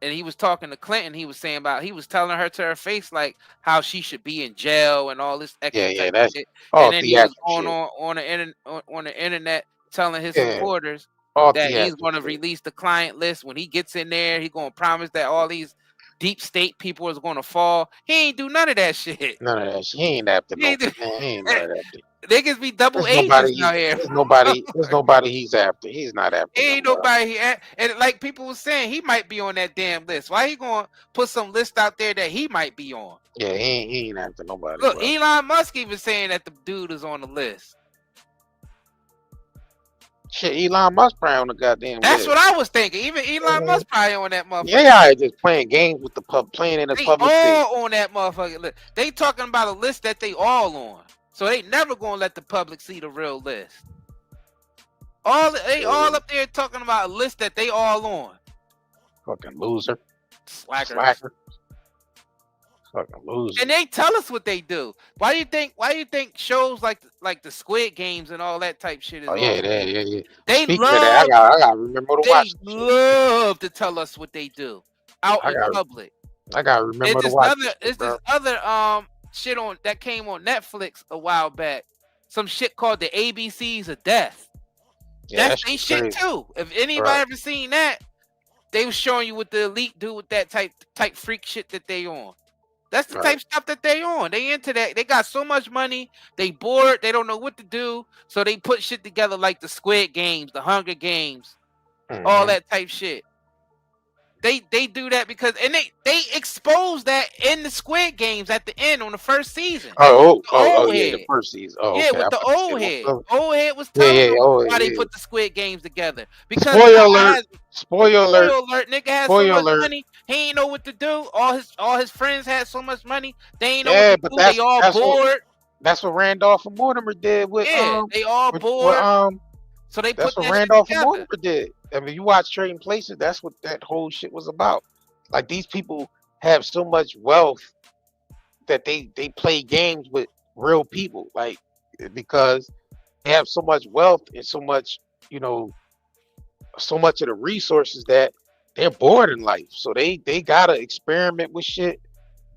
and he was talking to Clinton, he was saying he was telling her to her face like how she should be in jail and all this extra shit. And then he was going on the internet telling his supporters that he's going to release the client list. When he gets in there, he's going to promise that all these deep state people is going to fall. He ain't do none of that shit. None of that shit. He ain't after no. He ain't none of that shit. Niggas be double agents out here. There's nobody he's after. He's not after. Ain't nobody. And like people was saying, he might be on that damn list. Why he gonna put some list out there that he might be on? Yeah, he ain't after nobody. Look, bro. Elon Musk even saying that the dude is on the list. Shit, Elon Musk probably on the goddamn That's list. what I was thinking. Even Elon Musk probably on that motherfucker. Yeah, just playing games with the playing in the public. They all on that motherfucking list. They talking about a list that they all on. So they never gonna let the public see the real list. They all up there talking about a list that they all on. Fucking loser. Slacker. Fucking loser. And they tell us what they do. Why do you think shows like the Squid Games and all that type shit is yeah. They Speaking love of that, I gotta remember to watch. They love to tell us what they do out in public. I gotta remember to watch. It's this other shit that came on Netflix a while back. Some shit called the ABCs of Death. Yeah, that's they shit too. If anybody ever seen that, they was showing you what the elite do with that type freak shit that they on. That's the type stuff that they on. They into that. They got so much money. They bored. They don't know what to do. So they put shit together like the Squid Games, the Hunger Games, all that type shit. They do that because they expose that in the Squid Games at the end on the first season. Yeah, the first season. Oh, yeah, okay. with the old head. Old head was telling them why they put the Squid Games together. Because Spoiler alert. Nigga has so much money, he ain't know what to do. All his friends had so much money, they ain't know what to do. They all bored. That's what Randolph and Mortimer did with they all bored. So they that's put what that Randolph shit and Mortimer did. I mean, you watch Trading Places, that's what that whole shit was about. Like, these people have so much wealth that they play games with real people, like, because they have so much wealth and so much, so much of the resources that they're bored in life. So they gotta experiment with shit.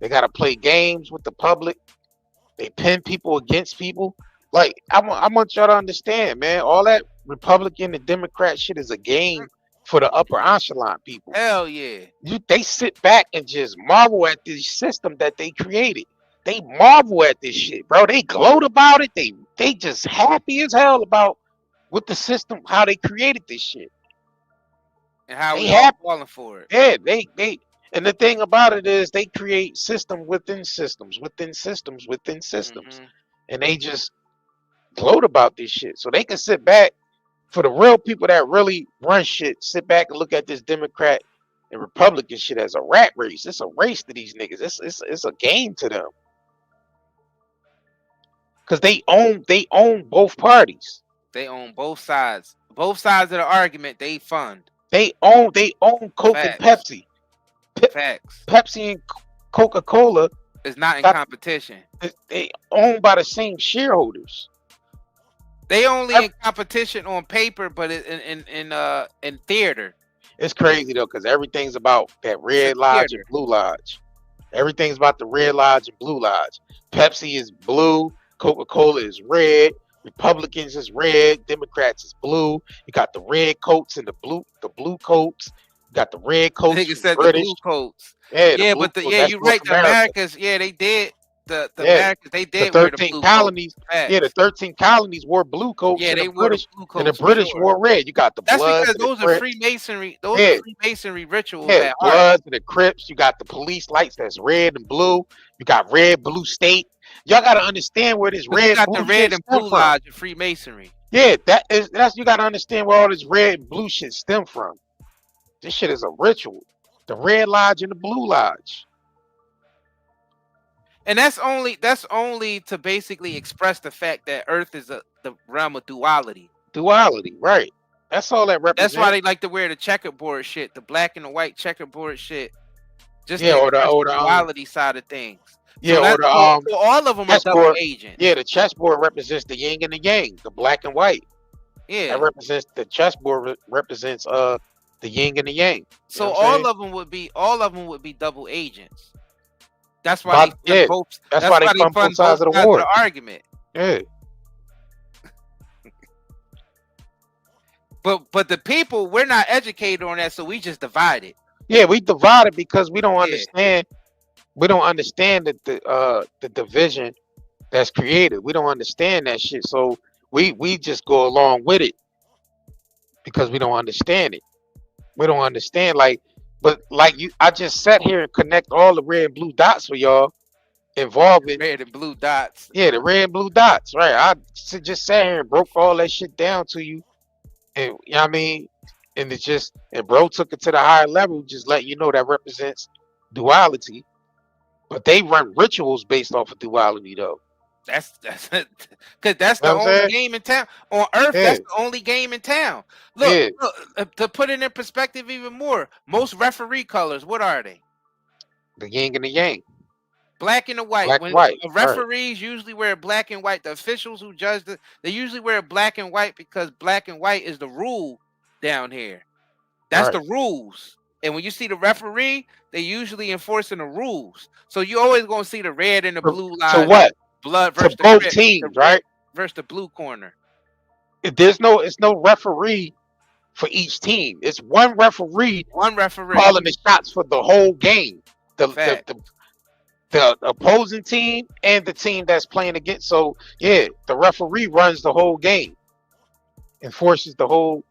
They gotta play games with the public. They pin people against people. Like, I want y'all to understand, man. All that Republican and Democrat shit is a game for the upper echelon people. Hell yeah. They sit back and just marvel at this system that they created. They marvel at this shit, bro. They gloat about it. They just happy as hell about with the system, how they created this shit. And how we all falling for it. Yeah, they and the thing about it is they create system within systems, within systems, within systems. And they just gloat about this shit. So they can sit back, for the real people that really run shit, sit back and look at this Democrat and Republican shit as a rat race. It's a race to these niggas. It's a game to them. Cause they own both parties. They own both sides. Both sides of the argument they fund. They own Coke and Pepsi. Facts. Pepsi and Coca-Cola is not in competition. They owned by the same shareholders. They only in competition on paper, but in theater. It's crazy though, because everything's about that red lodge and blue lodge. Everything's about the red lodge and blue lodge. Pepsi is blue, Coca-Cola is red, Republicans is red, Democrats is blue. You got the red coats and the blue coats. You got the red coats. Nigga said the blue coats. Yeah, but you're right. The Americans, they did. The Americans, they did the 13 colonies. Yeah, the 13 colonies wore blue coats. Yeah, they wore blue coats, and the British wore red. You got the That's Bloods. Because those are Freemasonry. Those are Freemasonry rituals. Yeah, Bloods and the Crips. You got the police lights that's red and blue. You got red, blue state. Y'all got to understand where this red. You got the red and blue lodge of Freemasonry. Yeah, that's you got to understand where all this red and blue shit stem from. This shit is a ritual. The red lodge and the blue lodge. And that's only to basically express the fact that Earth is the realm of duality. Duality, right? That's all that represents. That's why they like to wear the checkerboard shit, the black and the white checkerboard shit. Just or the duality side of things. Yeah, so all of them are double agents. Yeah, the chessboard represents the yin and the yang, the black and white. Yeah, that represents the chessboard represents the yin and the yang. So all of them would be double agents. That's why they fund both sides of the war. Argument. Yeah. But the people, we're not educated on that, so we just divide it. Yeah, we divide it because we don't understand. We don't understand the division that's created. We don't understand that shit. So we just go along with it because we don't understand it. We don't understand I just sat here and connect all the red and blue dots for y'all involving red and blue dots. Yeah, the red and blue dots, right? I just sat here and broke all that shit down to you. And you know what I mean? And bro took it to the higher level, just let you know that represents duality. But they run rituals based off of duality though. That's because that's the only game in town on Earth. Yeah. That's the only game in town. Look, to put it in perspective even more, most referee colors, what are they? The yin and the yang, black and the white. Black and white. Referees usually wear black and white. The officials who judge they usually wear black and white because black and white is the rule down here. That's the rules. And when you see the referee, they usually enforcing the rules. So you always gonna see the red and the blue line. So what? Blood versus both teams, right? Versus the blue corner. It's no referee for each team. It's one referee calling the shots for the whole game. The opposing team and the team that's playing against. So yeah, the referee runs the whole game, enforces the whole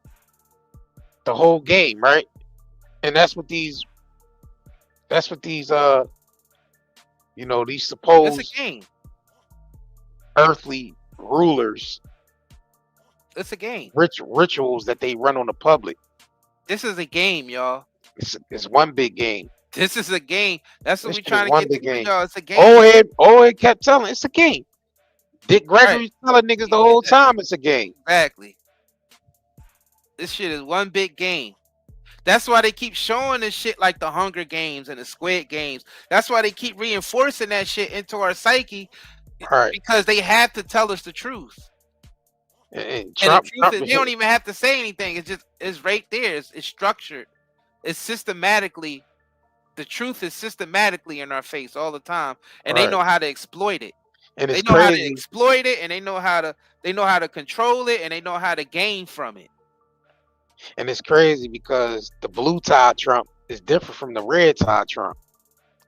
game, right? And that's what these these supposed it's a game. Earthly rulers. It's a game. Rituals that they run on the public. This is a game, y'all. It's one big game. This is a game. That's what we're trying to get to, y'all. It's a game. It kept telling it's a game. Dick Gregory's telling niggas the whole time it's a game. Exactly. This shit is one big game. That's why they keep showing this shit like the Hunger Games and the Squid Games. That's why they keep reinforcing that shit into our psyche. Right. Because they have to tell us the truth. And Trump they don't even have to say anything. It's right there. It's structured. It's systematically. The truth is systematically in our face all the time, and they know how to exploit it. And they know how to exploit it, and they know how to control it, and they know how to gain from it. And it's crazy because the blue tie Trump is different from the red tie Trump.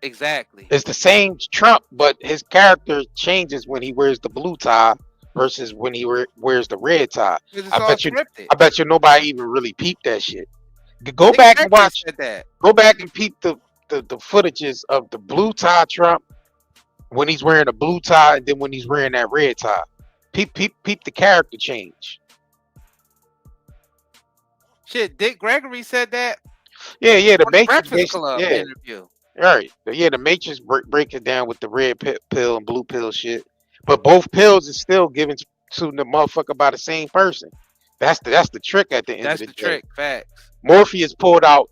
Exactly. It's the same Trump, but his character changes when he wears the blue tie versus when he wears the red tie. I bet you nobody even really peeped that shit. Go back and watch that. Go back and peep the footages of the blue tie Trump when he's wearing a blue tie and then when he's wearing that red tie. Peep the character change. Shit, Dick Gregory said that. Yeah, the Matrix interview. Right. Yeah, the Matrix break it down with the red pill and blue pill shit. But both pills is still given to the motherfucker by the same person. That's the trick at the end of the day. That's the trick. Facts. Morpheus pulled out.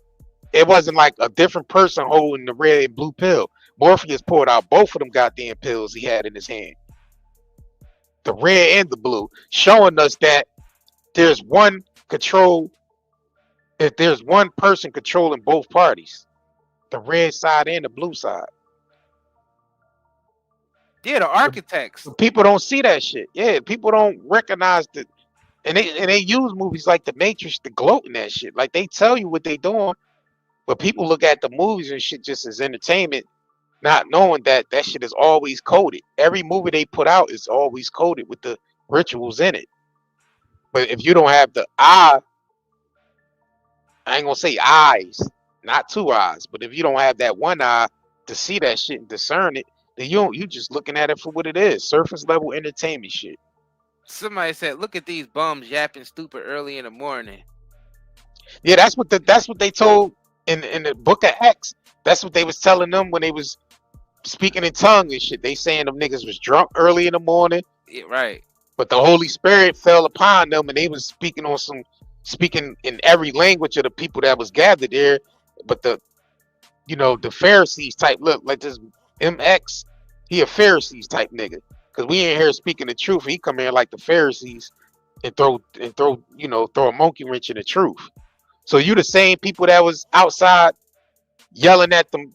It wasn't like a different person holding the red and blue pill. Morpheus pulled out both of them goddamn pills he had in his hand. The red and the blue, showing us that there's one control. If there's one person controlling both parties, the red side and the blue side. Yeah, the architects. People don't see that shit. Yeah, people don't recognize that, and they use movies like The Matrix to gloat in that shit. Like they tell you what they doing, but people look at the movies and shit just as entertainment, not knowing that shit is always coded. Every movie they put out is always coded with the rituals in it. But if you don't have the eye, I ain't gonna say eyes, not two eyes, but if you don't have that one eye to see that shit and discern it, then you just looking at it for what it is, surface level entertainment shit. Somebody said, "Look at these bums yapping stupid early in the morning." Yeah, that's what they told in the book of Acts. That's what they was telling them when they was speaking in tongues and shit. They saying them niggas was drunk early in the morning. Yeah, right. But the Holy Spirit fell upon them and they was speaking in every language of the people that was gathered there. But the Pharisees type, look like this MX, he a Pharisees type nigga. Cause we ain't here speaking the truth. He come here like the Pharisees and throw a monkey wrench in the truth. So you the same people that was outside yelling at them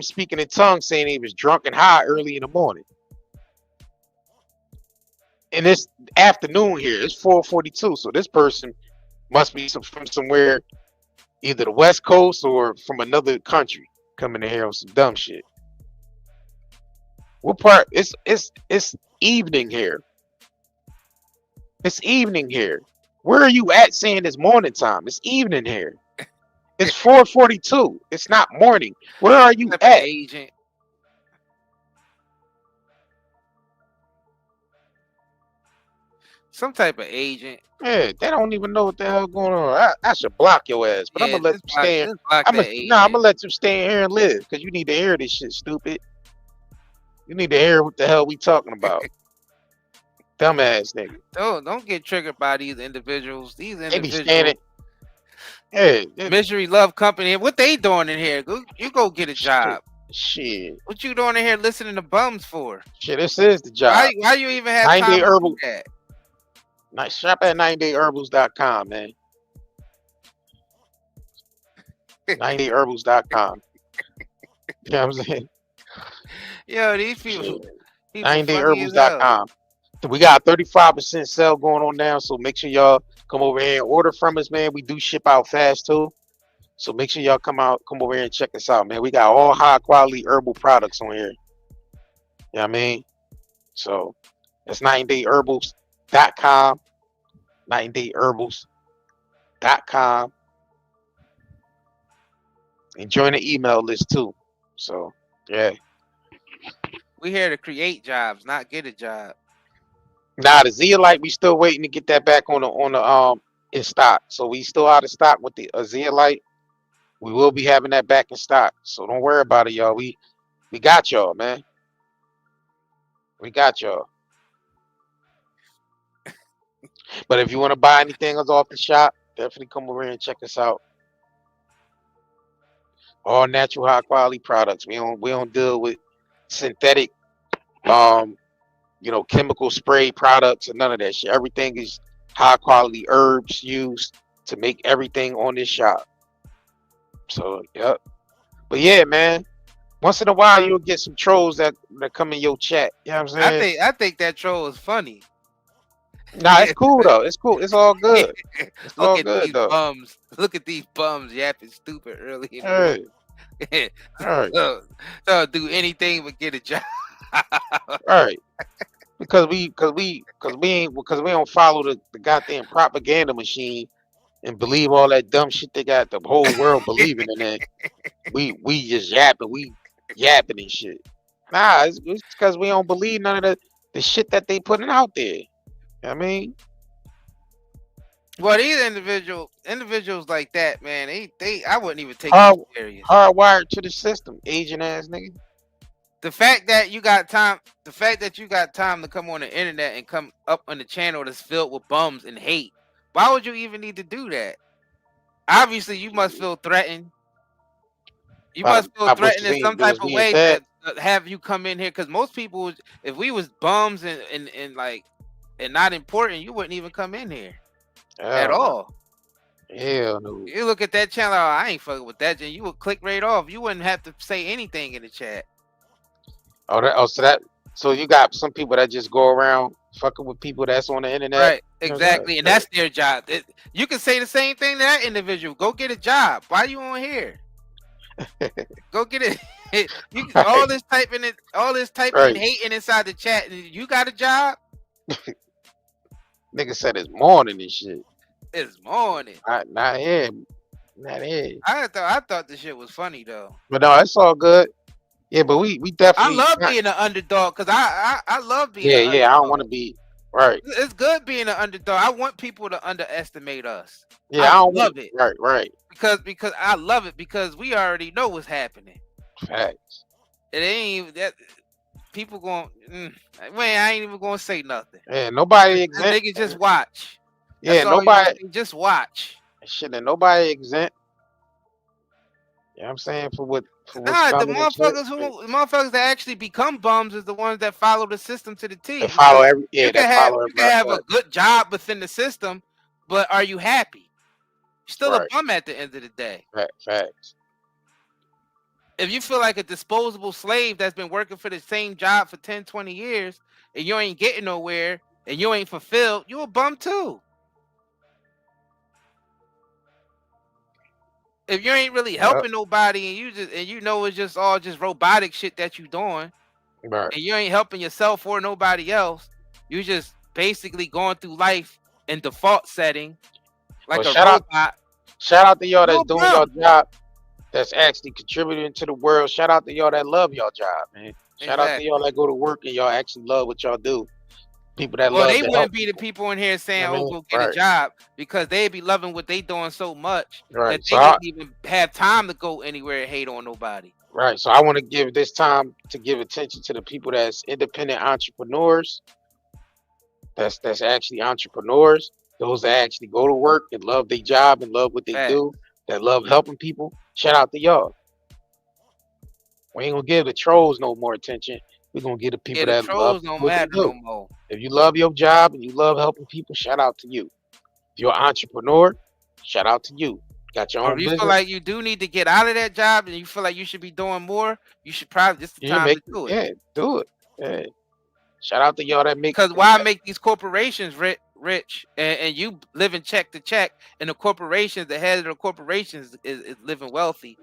speaking in tongues, saying he was drunk and high early in the morning. And it's afternoon here. It's 4:42. So this person must be from somewhere, either the West Coast or from another country, coming in here on some dumb shit. What part? It's evening here. It's evening here. Where are you at saying it's morning time? It's evening here. It's 4:42. It's not morning. Where are you at? Agent. Some type of agent. Yeah, they don't even know what the hell going on. I should block your ass, but I'm gonna let them stay. I'm gonna let them stay in here and live because you need to hear this shit, stupid. You need to hear what the hell we talking about. Dumbass nigga. Don't get triggered by these individuals. These individuals. They be standing. Hey, Misery Love Company. What they doing in here? You go get a job. Shit. What you doing in here listening to bums for? Shit, this is the job. Why you even have 90 Day Herbal? Nice. Shop at 90dayherbals.com, man. 90dayherbals.com. You know what I'm saying? Yo, these people 90dayherbals.com. We got a 35% sale going on now, so make sure y'all come over here and order from us, man. We do ship out fast too, so make sure y'all come over here and check us out, man. We got all high quality herbal products on here. You know what I mean? So that's 90dayherbals.com, 90dayherbals.com, and join the email list too. So yeah, we here to create jobs, not get a job. Nah, the Zeolite, we still waiting to get that back on the in stock. So we still out of stock with the Zeolite. We will be having that back in stock. So don't worry about it, y'all. We got y'all, man. We got y'all. But if you want to buy anything else off the shop, definitely come over here and check us out. All natural, high quality products. We don't deal with synthetic chemical spray products and none of that shit. Everything is high quality herbs used to make everything on this shop. So yep. But yeah, man. Once in a while you'll get some trolls that come in your chat. You know what I'm saying? I think that troll is funny. Nah, it's cool though. It's cool. It's all good. It's all Look at good these though. bums. Look at these bums yapping stupid early in the Hey, morning. all right, They'll do anything but get a job. all right. Because we don't follow the goddamn propaganda machine and believe all that dumb shit they got the whole world believing in that. We just yapping and shit. Nah, it's because we don't believe none of the shit that they putting out there. I mean, Well, these individuals like that, man, I wouldn't even take hard, them serious. hardwired to the system, Asian ass nigga. The fact that you got time to come on the internet and come up on the channel that's filled with bums and hate. Why would you even need to do that? Obviously, you must feel threatened. You must feel threatened in some type of way to have you come in here. Because most people, if we was bums and like and not important, you wouldn't even come in here at all. Hell no. You look at that channel, oh, I ain't fucking with that. You would click right off. You wouldn't have to say anything in the chat. So you got some people that just go around fucking with people that's on the internet. Right, exactly. And that's their job. You can say the same thing to that individual. Go get a job. Why are you on here? Go get it. All this typing and hating inside the chat. You got a job? Nigga said it's morning and shit. It's morning. Not here. I thought this shit was funny though. But no, it's all good. Yeah, but we definitely. I love being an underdog because I love being. Yeah, I don't want to be right. It's good being an underdog. I want people to underestimate us. Yeah, I don't love it. Right. Because I love it because we already know what's happening. Facts. It ain't that people going. I ain't even gonna say nothing. Yeah, nobody exempt. They can just watch. Yeah, nobody. Just watch. Shit, and nobody exempt. You know what I'm saying? The motherfuckers that actually become bums is the ones that follow the system to the T. They follow every. Yeah, you can have a good job within the system, but are you happy? You're still a bum at the end of the day. Facts. If you feel like a disposable slave that's been working for the same job for 10, 20 years and you ain't getting nowhere and you ain't fulfilled, you a bum too. If you ain't really helping nobody and you know it's just all just robotic shit that you doing, and you ain't helping yourself or nobody else, you just basically going through life in default setting like a robot. Shout out to y'all that's doing your job, that's actually contributing to the world. Shout out to y'all that love y'all job, man. Shout out to y'all that go to work and y'all actually love what y'all do. People that love. They wouldn't be the people in here saying, "Oh, go get a job," because they'd be loving what they doing so much that they didn't even have time to go anywhere and hate on nobody. Right. So I want to give this time to give attention to the people that's independent entrepreneurs. That's actually entrepreneurs. Those that actually go to work and love their job and love what they do. That love helping people. Shout out to y'all. We ain't gonna give the trolls no more attention. We're gonna give the people that love don't matter no more. If you love your job and you love helping people, shout out to you. If you're an entrepreneur, shout out to you. Got your own business. If you feel like you do need to get out of that job and you feel like you should be doing more, you should probably just the time to do it. Yeah, do it. Yeah. Shout out to y'all that make. Because why make these corporations rich and you living check to check, and the corporations, the head of the corporations is living wealthy.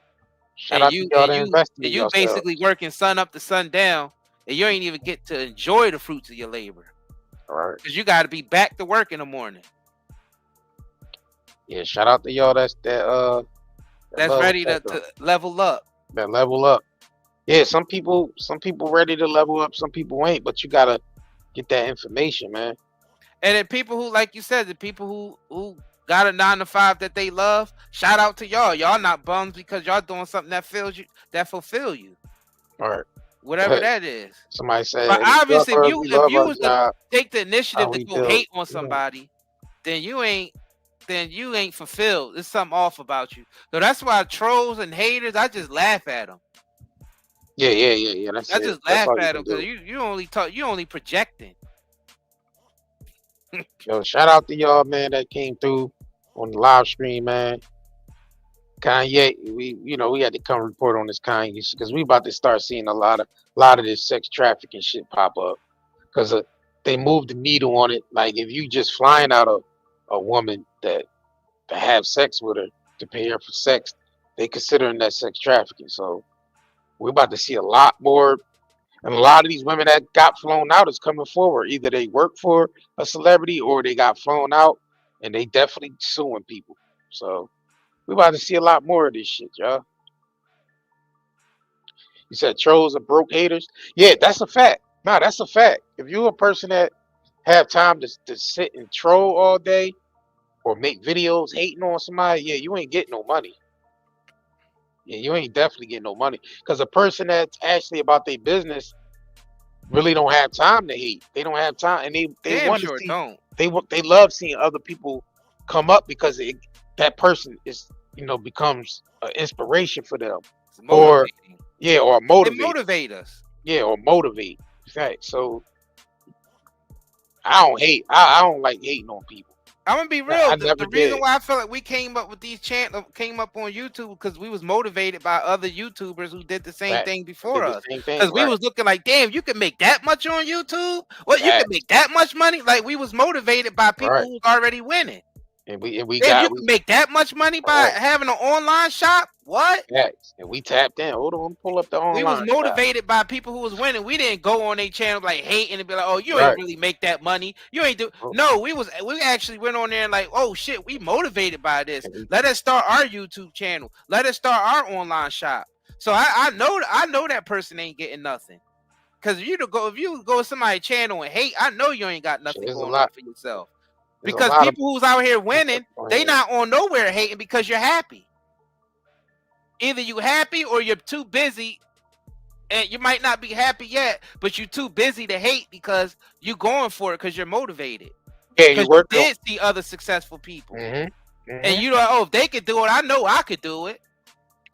Shout out to y'all that invest in you basically working sun up to sun down, and you ain't even get to enjoy the fruits of your labor. All right. Because you got to be back to work in the morning. Yeah, shout out to y'all that's ready to level up. That level up. Yeah, some people ready to level up, some people ain't, but you gotta get that information, man. And then people who, like you said, the people who got a 9-to-5 that they love, shout out to y'all. Y'all not bums because y'all doing something that fulfill you. All right. Whatever that is. Somebody said, but obviously, if you was to take the initiative to go hate on somebody, then you ain't fulfilled. There's something off about you. So that's why trolls and haters, I just laugh at them. Yeah. I just laugh at them because you only projecting. Yo, shout out to y'all, man, that came through on the live stream, man. Kanye, we had to come report on this Kanye shit because we about to start seeing a lot of this sex trafficking shit pop up. Because they move the needle on it. Like if you just flying out a woman that to have sex with her to pay her for sex, they considering that sex trafficking. So we're about to see a lot more. And a lot of these women that got flown out is coming forward. Either they work for a celebrity or they got flown out, and they definitely suing people. So we're about to see a lot more of this shit, y'all. You said trolls are broke haters. Yeah, that's a fact. Nah, that's a fact. If you're a person that have time to sit and troll all day or make videos hating on somebody, yeah, you ain't getting no money. Yeah, you ain't definitely getting no money. Because a person that's actually about their business really don't have time to hate. They don't have time, and they Damn want to sure see. don't. They love seeing other people come up because that person is becomes an inspiration for them, It's or motivating. yeah, or They motivate. motivate us. Yeah, or motivate. Fact. So I don't hate. I don't like hating on people. I'm gonna be real. I The never reason did. why I feel like we came up with these came up on YouTube because we was motivated by other YouTubers who did the same Fact. thing before Did the us. same thing, Because we right. was looking like, damn, you can make that much on YouTube. What you can Fact. make that much money? Like we was motivated by people Right. who's already winning. And we Damn, got you can make that much money by right. having an online shop. What? Facts. And we tapped in. Hold on, pull up the We was online shop. motivated by people who was winning. We didn't go on their channel like hating and be like, "Oh, you Right. ain't really make that money. You ain't do." No, we actually went on there and like, "Oh shit, we motivated by this. Let us start our YouTube channel. Let us start our online shop." So I know that person ain't getting nothing. Cause if you go to somebody's channel and hate, I know you ain't got nothing going on for yourself. Because people who's out here winning, they not on nowhere hating because you're happy. Either you happy or you're too busy. And you might not be happy yet, but you're too busy to hate because you're going for it because you're motivated. Yeah, you did see other successful people. And you know, oh, if they could do it, I know I could do it.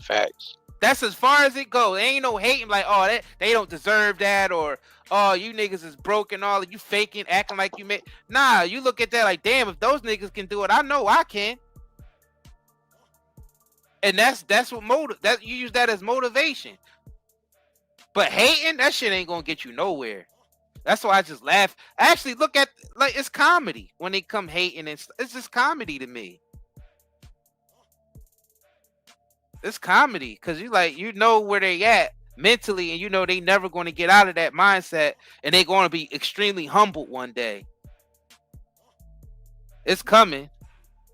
Facts. That's as far as it goes. There ain't no hating like, oh, they don't deserve that, or oh, you niggas is broken, all you faking, acting like you made. Nah, you look at that like, damn, if those niggas can do it, I know I can. And that's what that you use that as motivation. But hating, that shit ain't gonna get you nowhere. That's why I just laugh. I actually look at like it's comedy when they come hating. It's just comedy to me. It's comedy because you know where they at mentally, and you know they never going to get out of that mindset, and they're going to be extremely humbled one day. It's coming.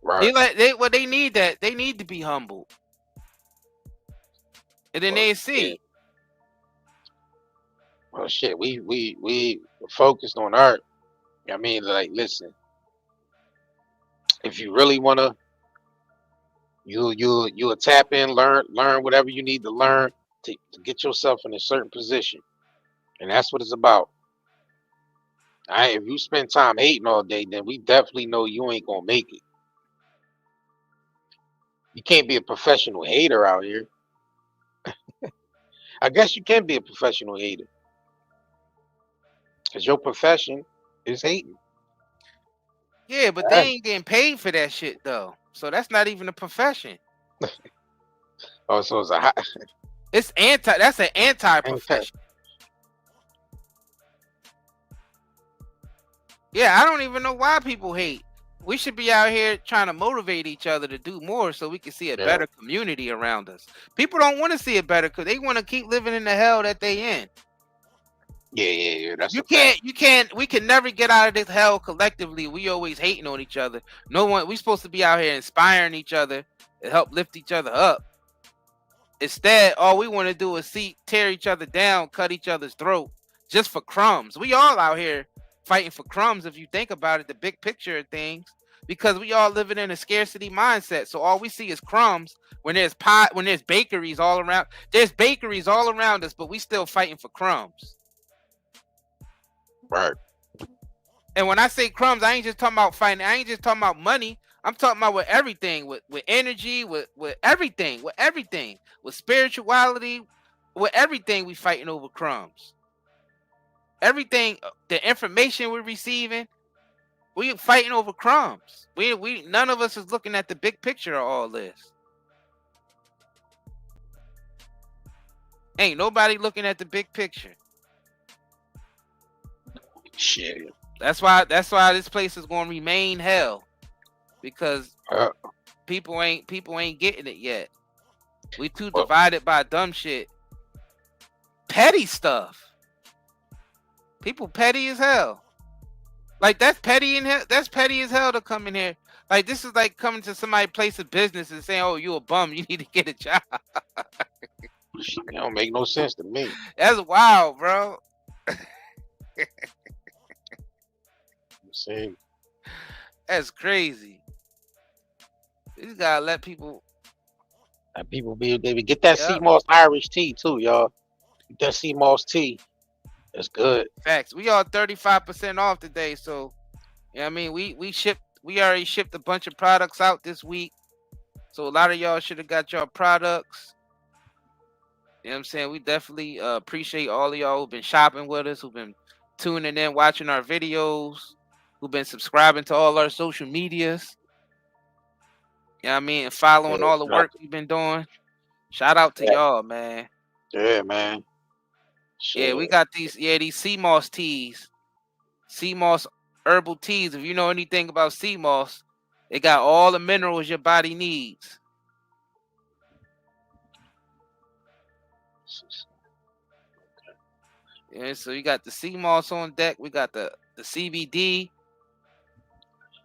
Right. They need that. They need to be humbled, and then they see. Yeah. Well, shit, we focused on art. I mean, like, listen, if you really wanna, you'll tap in, learn whatever you need to learn to get yourself in a certain position, and that's what it's about. If you spend time hating all day, then we definitely know you ain't gonna make it. You can't be a professional hater out here. I guess you can be a professional hater. Because your profession is hating. Yeah, but they ain't getting paid for that shit though. So that's not even a profession. Oh, so it's that's an anti-profession. Yeah, I don't even know why people hate. We should be out here trying to motivate each other to do more so we can see a better community around us. People don't want to see it better because they want to keep living in the hell that they in. Yeah. That's you can't. We can never get out of this hell collectively. We always hating on each other. We supposed to be out here inspiring each other and help lift each other up. Instead, all we want to do is tear each other down, cut each other's throat just for crumbs. We all out here fighting for crumbs if you think about it, the big picture of things, because we all living in a scarcity mindset. So all we see is crumbs when there's bakeries all around. There's bakeries all around us, but we still fighting for crumbs. Right. And when I say crumbs, I ain't just talking about fighting. I ain't just talking about money. I'm talking about with everything, with energy, with everything, with spirituality, with everything. We fighting over crumbs. Everything, the information we're receiving, we fighting over crumbs. We none of us is looking at the big picture of all this. Ain't nobody looking at the big picture. Shit. That's why this place is gonna remain hell. Because people ain't getting it yet. We too divided by dumb shit. Petty stuff. People petty as hell. Like that's petty as hell to come in here. Like this is like coming to somebody's place of business and saying, "Oh, you a bum, you need to get a job." It don't make no sense to me. That's wild, bro. See, that's crazy. You just gotta let people. Let people be. They get that sea moss Irish tea too, y'all. Get that sea moss tea. That's good. Facts. We are 35% off today, so you know what I mean. We already shipped a bunch of products out this week, so a lot of y'all should have got your products. You know what I'm saying? We definitely appreciate all of y'all who've been shopping with us, who've been tuning in, watching our videos, who've been subscribing to all our social medias. You know what I mean? And following all the work we've been doing. Shout out to y'all, man. Yeah, man. Shit. Yeah, we got these sea moss teas. Sea moss herbal teas. If you know anything about sea moss, it got all the minerals your body needs. Yeah, so you got the sea moss on deck. We got the CBD.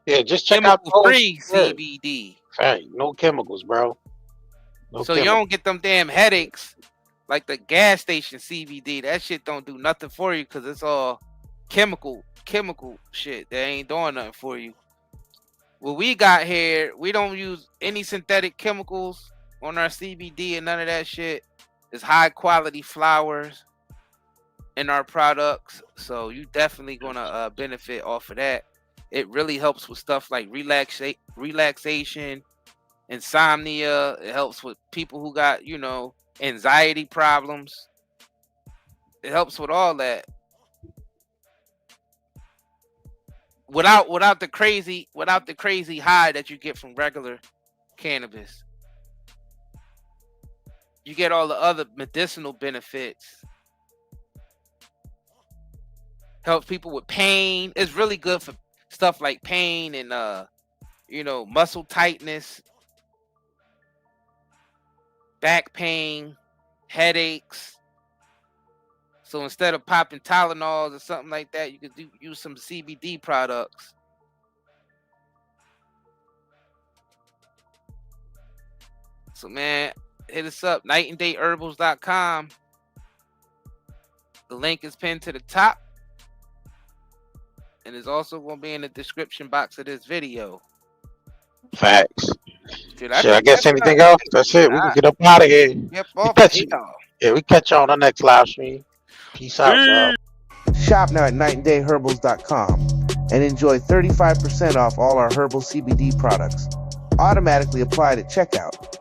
Yeah, just check out free CBD. Hey, no chemicals, bro. No so you don't get them damn headaches like the gas station CBD. That shit don't do nothing for you because it's all chemical shit. That ain't doing nothing for you. What we got here, we don't use any synthetic chemicals on our CBD and none of that shit. It's high quality flowers in our products. So you definitely gonna benefit off of that. It really helps with stuff like relaxation, insomnia. It helps with people who got, anxiety problems. It helps with all that. Without the crazy high that you get from regular cannabis. You get all the other medicinal benefits. Helps people with pain. It's really good for stuff like pain and muscle tightness, back pain, headaches. So instead of popping Tylenols or something like that, you could use some CBD products. So man, hit us up, nightandayherbals.com. The link is pinned to the top. And it's also going to be in the description box of this video. Facts. Dude, I guess anything else? That's it. We can get up out of here. We catch you on the next live stream. Peace out, y'all. Shop now at nightandayherbals.com and enjoy 35% off all our herbal CBD products. Automatically applied at checkout.